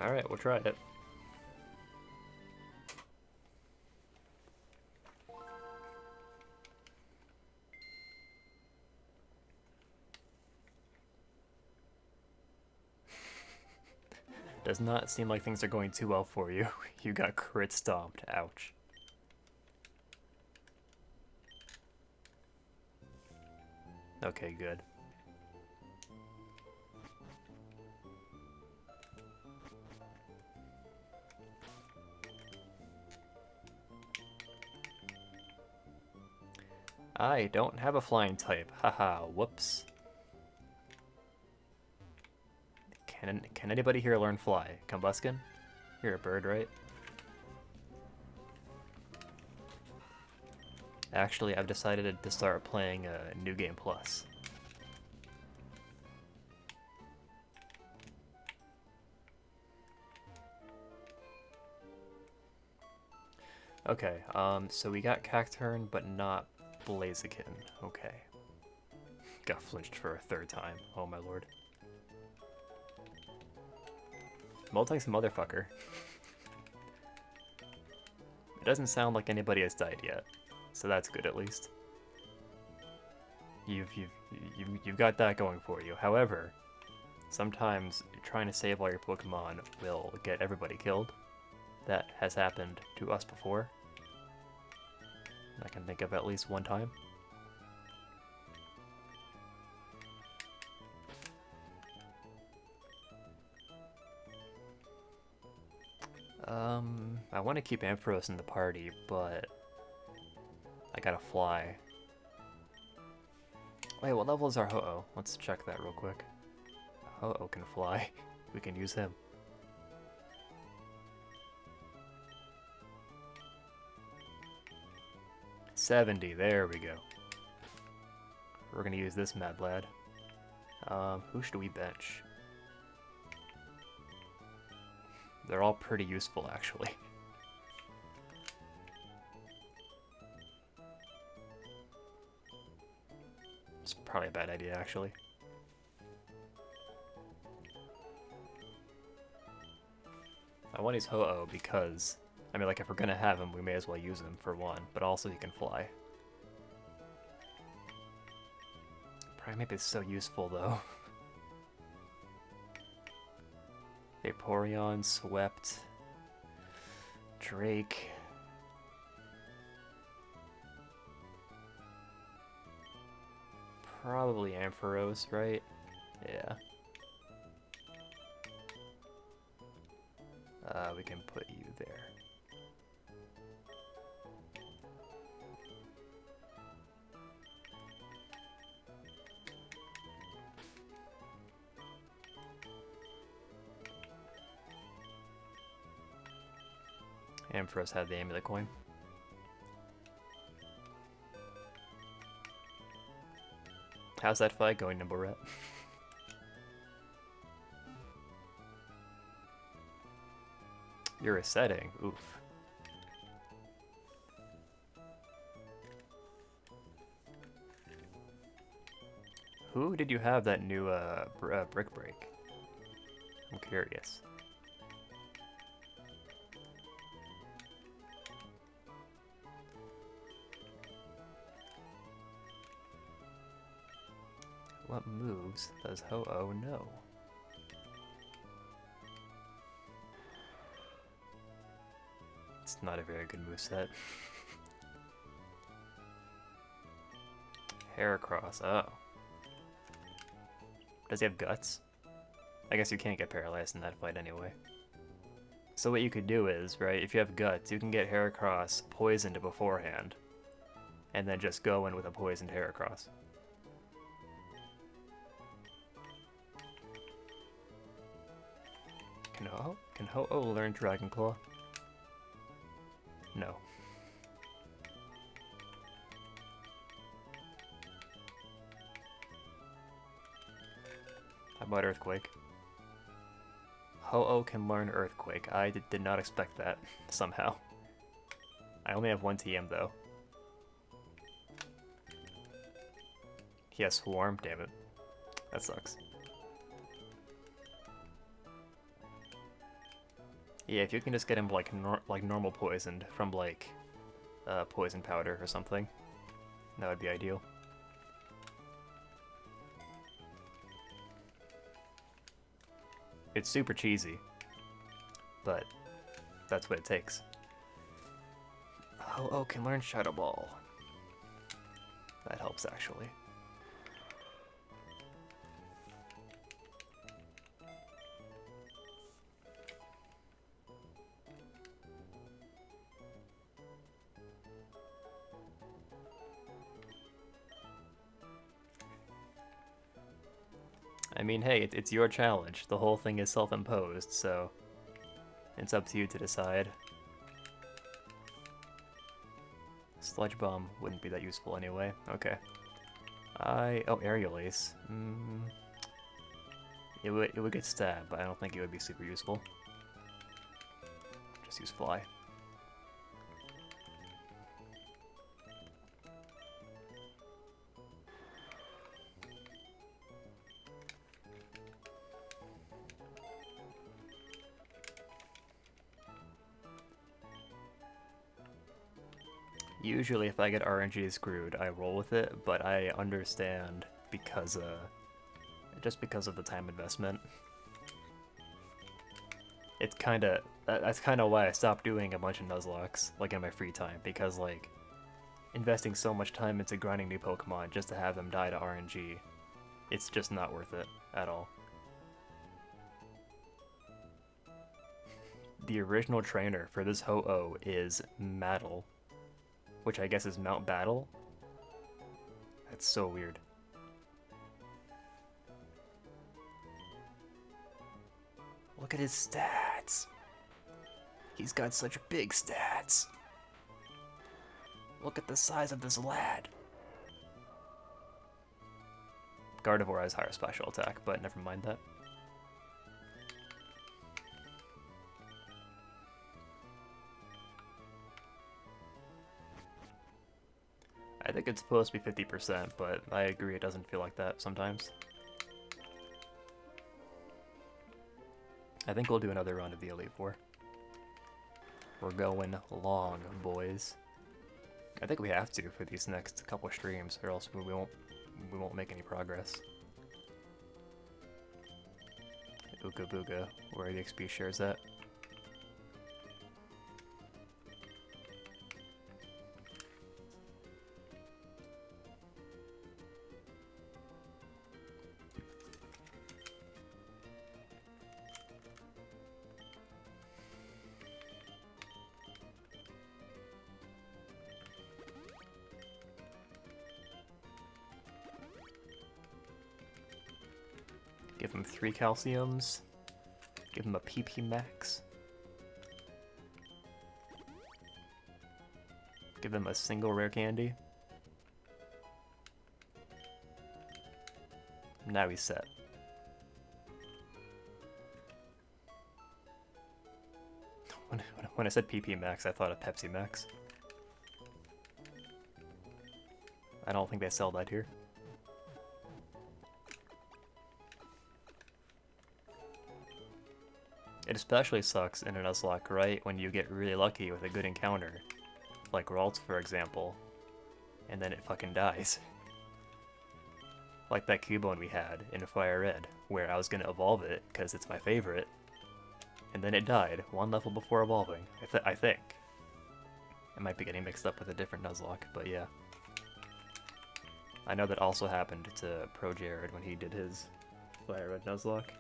Alright, we'll try it. Does not seem like things are going too well for you. You got crit stomped. Ouch. Okay, good. I don't have a flying type. Haha, whoops. Can anybody here learn fly? Combuskin? You're a bird, right? Actually, I've decided to start playing New Game Plus. Okay, so we got Cacturn, but not Blaziken. Okay. Got flinched for a third time. Oh my lord. Moltank's a motherfucker. It doesn't sound like anybody has died yet, so that's good at least. You've got that going for you. However, sometimes trying to save all your Pokemon will get everybody killed. That has happened to us before. I can think of at least one time. I want to keep Ampharos in the party, but I gotta fly. Wait, what level is our Ho-Oh? Let's check that real quick. Ho-Oh can fly. We can use him. $70, there we go. We're gonna use this mad lad. Who should we bench? They're all pretty useful, actually. It's probably a bad idea, actually. I want his Ho-Oh because, I mean, like, if we're gonna have him, we may as well use him for one, but also he can fly. Primeape is so useful, though. Vaporeon, Swept, Drake. Probably Ampharos, right? Yeah. We can put you there. Ampharos had the amulet coin. How's that fight going, Nimble Rat? You're resetting. Oof. Who did you have that new Brick Break? I'm curious. What moves does Ho-Oh know? It's not a very good moveset. Heracross, oh. Does he have guts? I guess you can't get paralyzed in that fight anyway. So what you could do is, right, if you have guts, you can get Heracross poisoned beforehand, and then just go in with a poisoned Heracross. Can Ho-Oh learn Dragon Claw? No. How about Earthquake? Ho-Oh can learn Earthquake. I did not expect that, somehow. I only have one TM, though. He has Swarm? Damn it. That sucks. Yeah, if you can just get him, like, normal poisoned from, like, poison powder or something, that would be ideal. It's super cheesy, but that's what it takes. Oh, can learn Shadow Ball. That helps, actually. I mean, hey, it's your challenge. The whole thing is self-imposed, so it's up to you to decide. Sludge Bomb wouldn't be that useful anyway. Okay. Oh, Aerial Ace. It would get stabbed, but I don't think it would be super useful. Just use Fly. Usually if I get RNG screwed, I roll with it, but I understand because, just because of the time investment. It's that's kinda why I stopped doing a bunch of Nuzlockes, like, in my free time, because, like, investing so much time into grinding new Pokemon just to have them die to RNG, it's just not worth it at all. The original trainer for this Ho-Oh is Mattel, which I guess is Mount Battle. That's so weird. Look at his stats. He's got such big stats. Look at the size of this lad. Gardevoir has higher special attack, but never mind that. think it's supposed to be 50%, but I agree it doesn't feel like that sometimes. I think we'll do another run of the Elite Four. We're going long, boys. I think we have to for these next couple streams, or else we won't make any progress. Ooga booga, where are the XP shares at? Give him 3 calciums. Give him a PP max. Give him a single rare candy. Now he's set. When I said PP max, I thought of Pepsi Max. I don't think they sell that here. It especially sucks in a Nuzlocke, right, when you get really lucky with a good encounter, like Ralts for example, and then it fucking dies. Like that Cubone we had in Fire Red, where I was gonna evolve it because it's my favorite, and then it died one level before evolving, I think. I might be getting mixed up with a different Nuzlocke, but yeah. I know that also happened to Pro Jared when he did his Fire Red Nuzlocke.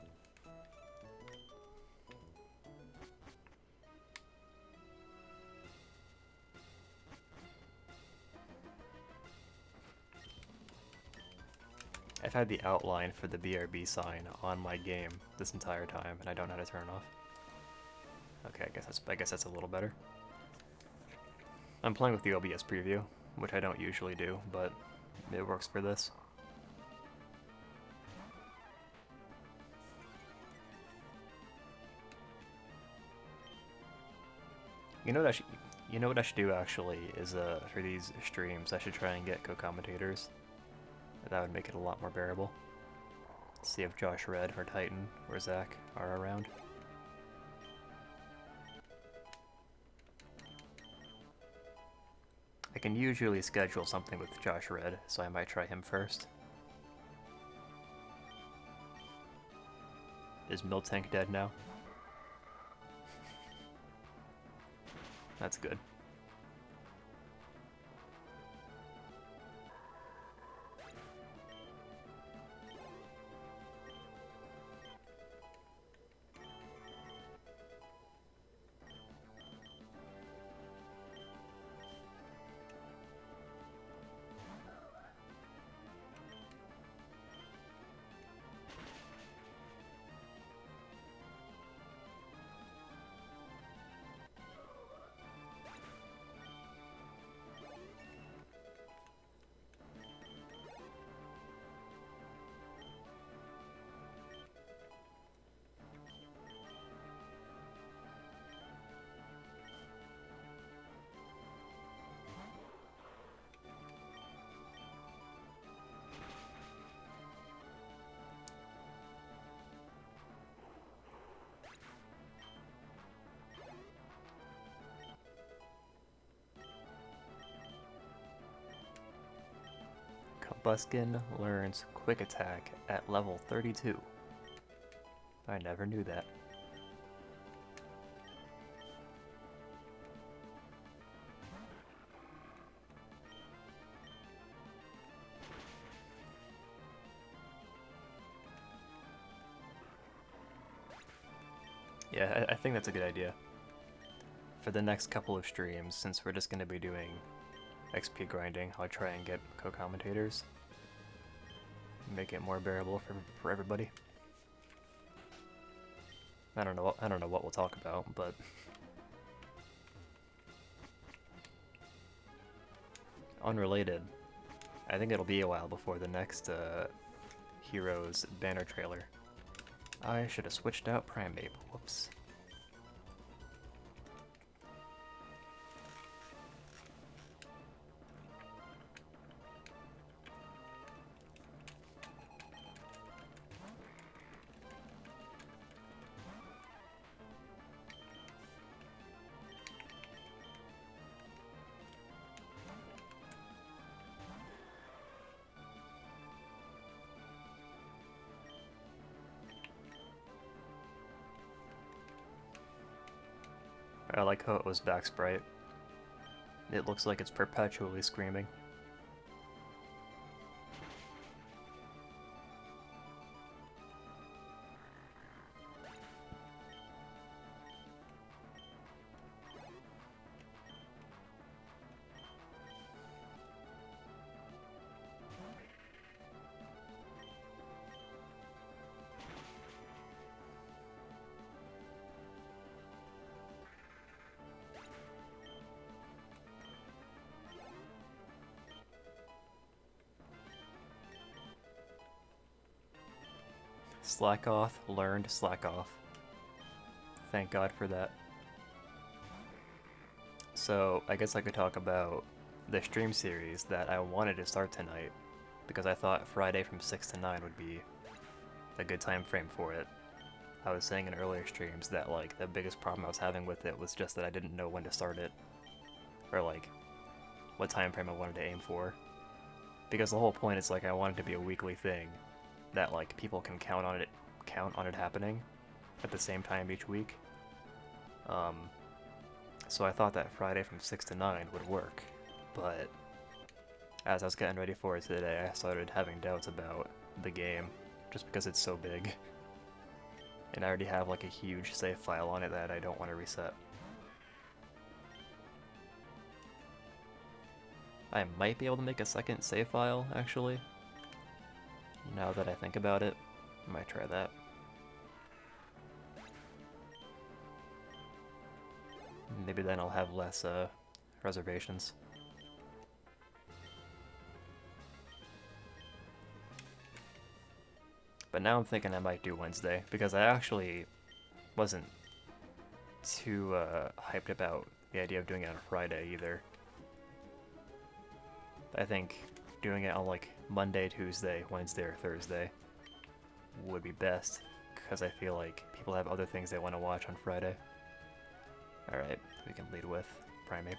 I've had the outline for the BRB sign on my game this entire time, and I don't know how to turn it off. Okay, I guess that's a little better. I'm playing with the OBS preview, which I don't usually do, but it works for this. You know what I should do actually is for these streams I should try and get co-commentators. That would make it a lot more bearable. Let's see if Josh Red or Titan or Zach are around. I can usually schedule something with Josh Red, so I might try him first. Is Miltank dead now? That's good. Buskin learns Quick Attack at level 32. I never knew that. Yeah, I think that's a good idea. For the next couple of streams, since we're just going to be doing XP grinding, I'll try and get co-commentators. Make it more bearable for everybody. I don't know what we'll talk about, but unrelated. I think it'll be a while before the next Heroes banner trailer. I should have switched out Primeape. Whoops. I like how it was back sprite. It looks like it's perpetually screaming. Slack off, learned, slack off. Thank God for that. So, I guess I could talk about the stream series that I wanted to start tonight, because I thought Friday from 6 to 9 would be a good time frame for it. I was saying in earlier streams that, like, the biggest problem I was having with it was just that I didn't know when to start it, or, like, what time frame I wanted to aim for. Because the whole point is, like, I want it to be a weekly thing that, like, people can count on it happening at the same time each week. So I thought that Friday from 6 to 9 would work, but as I was getting ready for it today, I started having doubts about the game, just because it's so big. And I already have like a huge save file on it that I don't want to reset. I might be able to make a second save file, actually. Now that I think about it, I might try that. Maybe then I'll have less reservations. But now I'm thinking I might do Wednesday, because I actually wasn't too hyped about the idea of doing it on a Friday either. I think doing it on like Monday, Tuesday, Wednesday, or Thursday would be best, because I feel like people have other things they want to watch on Friday. Alright, we can lead with Primeape.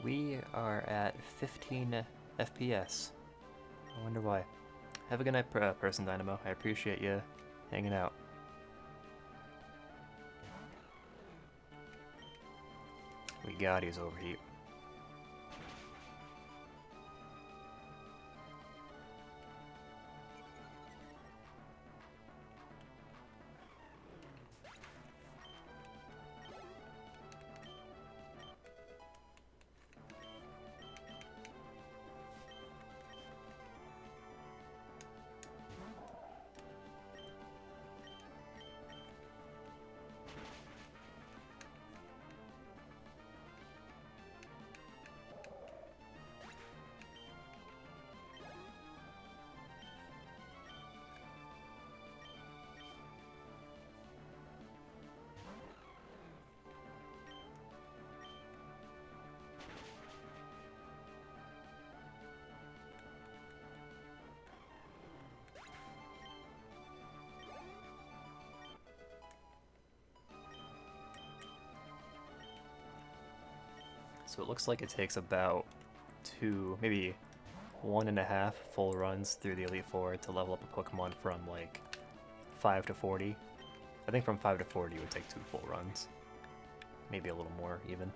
We are at 15 FPS. I wonder why. Have a good night, Person Dynamo. I appreciate you hanging out. We got his overheat. So it looks like it takes about 2, maybe 1.5 full runs through the Elite Four to level up a Pokemon from like 5 to 40. I think from 5 to 40 it would take 2 full runs. Maybe a little more even.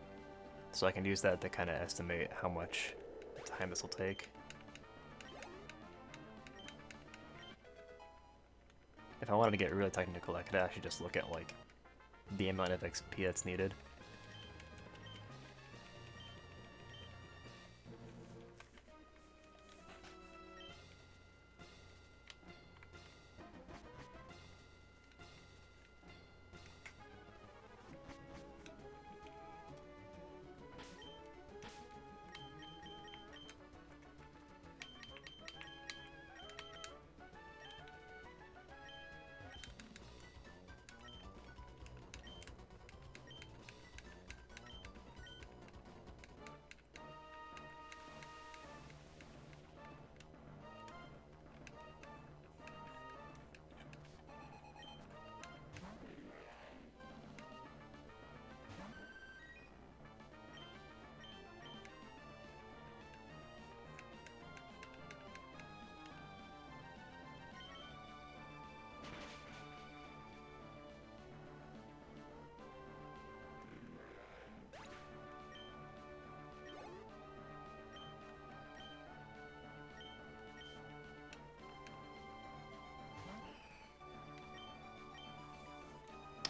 So I can use that to kind of estimate how much time this will take. If I wanted to get really technical, I could actually just look at like the amount of XP that's needed.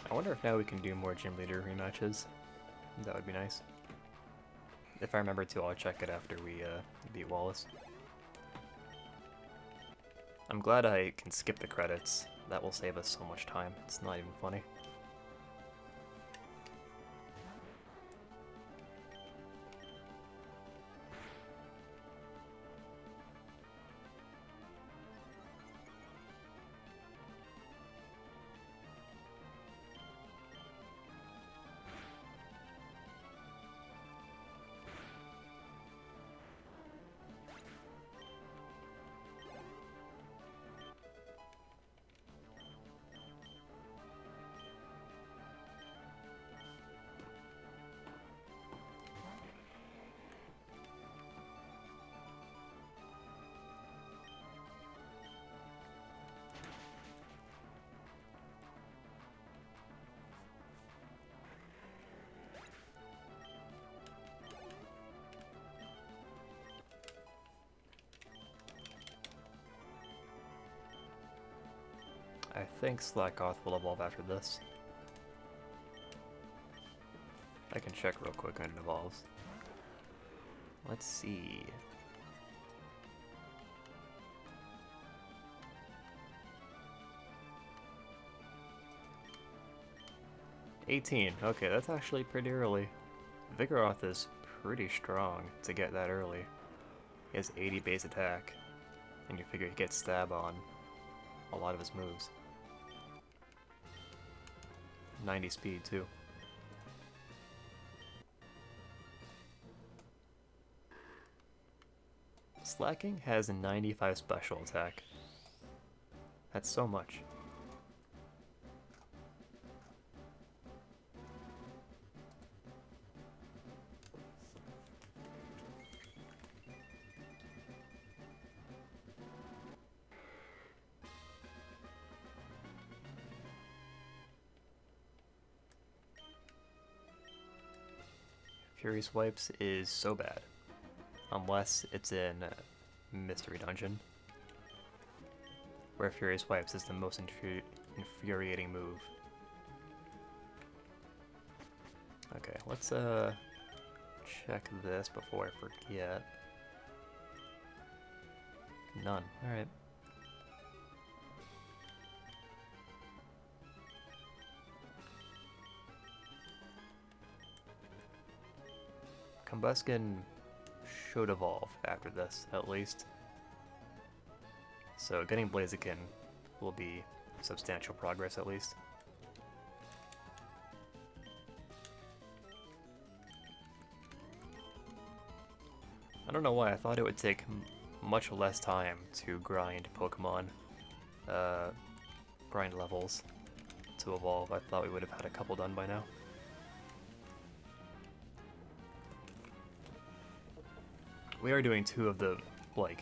I wonder if now we can do more gym leader rematches. That would be nice. If I remember to, I'll check it after we beat Wallace. I'm glad I can skip the credits. That will save us so much time. It's not even funny. I think Slackoth will evolve after this. I can check real quick when it evolves. Let's see. $18. Okay, that's actually pretty early. Vigoroth is pretty strong to get that early. He has 80 base attack, and you figure he gets stab on a lot of his moves. 90 speed too. Slacking has a 95 special attack. That's so much. Fury Swipes is so bad. Unless it's in Mystery Dungeon, where Fury Swipes is the most infuriating move. Okay, let's check this before I forget. None. Alright. Combuskin should evolve after this, at least. So getting Blaziken will be substantial progress, at least. I don't know why, I thought it would take much less time to grind Pokemon, grind levels to evolve. I thought we would have had a couple done by now. We are doing two of the, like,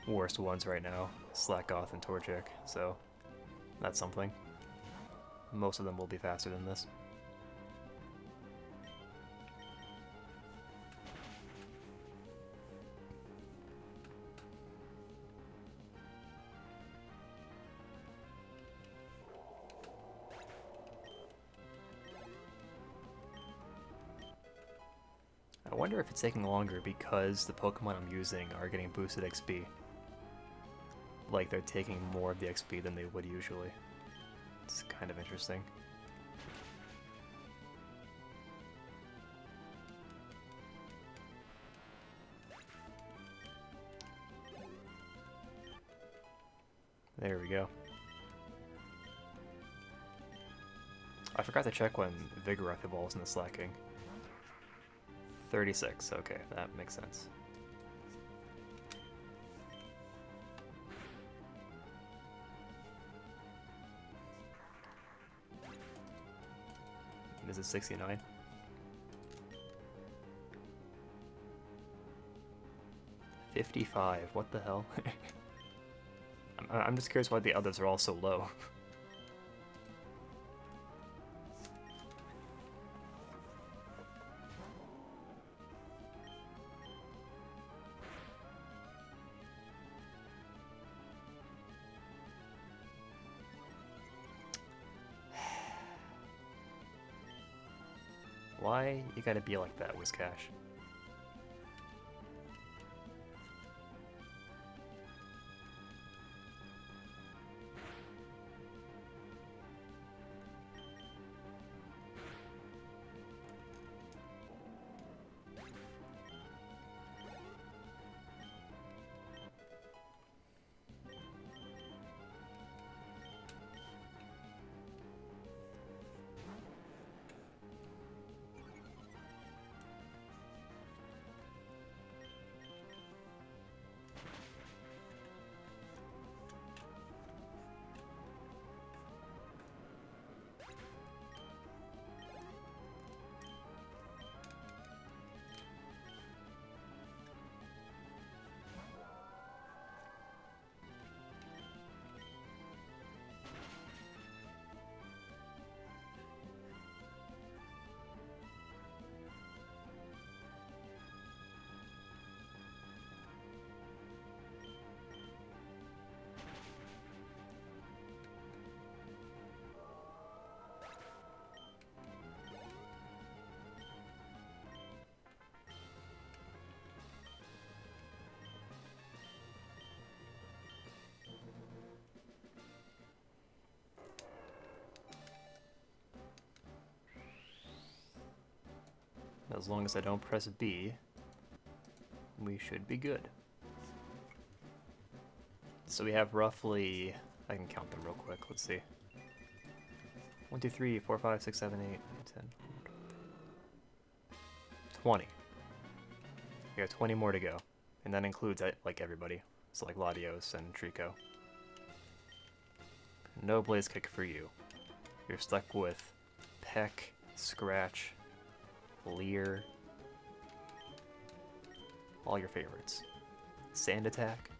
worst ones right now, Slackoth and Torchic, so that's something. Most of them will be faster than this. I wonder if it's taking longer because the Pokemon I'm using are getting boosted XP. Like they're taking more of the XP than they would usually. It's kind of interesting. There we go. I forgot to check when Vigoroth evolves in the Slacking. 36, okay, that makes sense. This is 69. $55, what the hell? I'm just curious why the others are all so low. Why you gotta be like that, Whiscash? As long as I don't press B, we should be good. So we have roughly, I can count them real quick, let's see. 1, 2, 3, 4, 5, 6, 7, 8, 9, 10, 20. We have 20 more to go. And that includes, like, everybody. So, like, Latios and Trico. No Blaze Kick for you. You're stuck with Peck, Scratch, Leer, all your favorites. Sand Attack.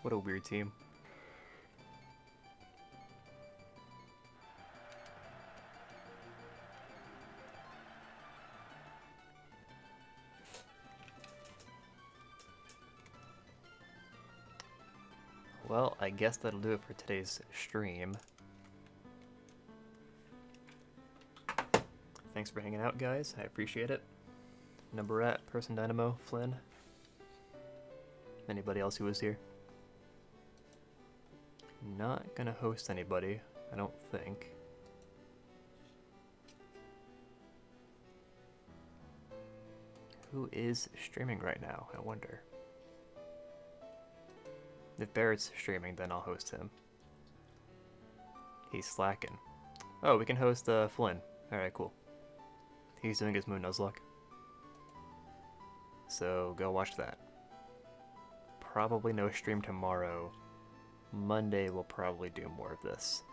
What a weird team. Well, I guess that'll do it for today's stream. Thanks for hanging out, guys. I appreciate it. Numberat, Person Dynamo, Flynn. Anybody else who was here? Not gonna host anybody, I don't think. Who is streaming right now, I wonder? If Barrett's streaming, then I'll host him. He's slacking. Oh, we can host Flynn. Alright, cool. He's doing his Moon Nuzlocke. So go watch that. Probably no stream tomorrow. Monday we'll probably do more of this.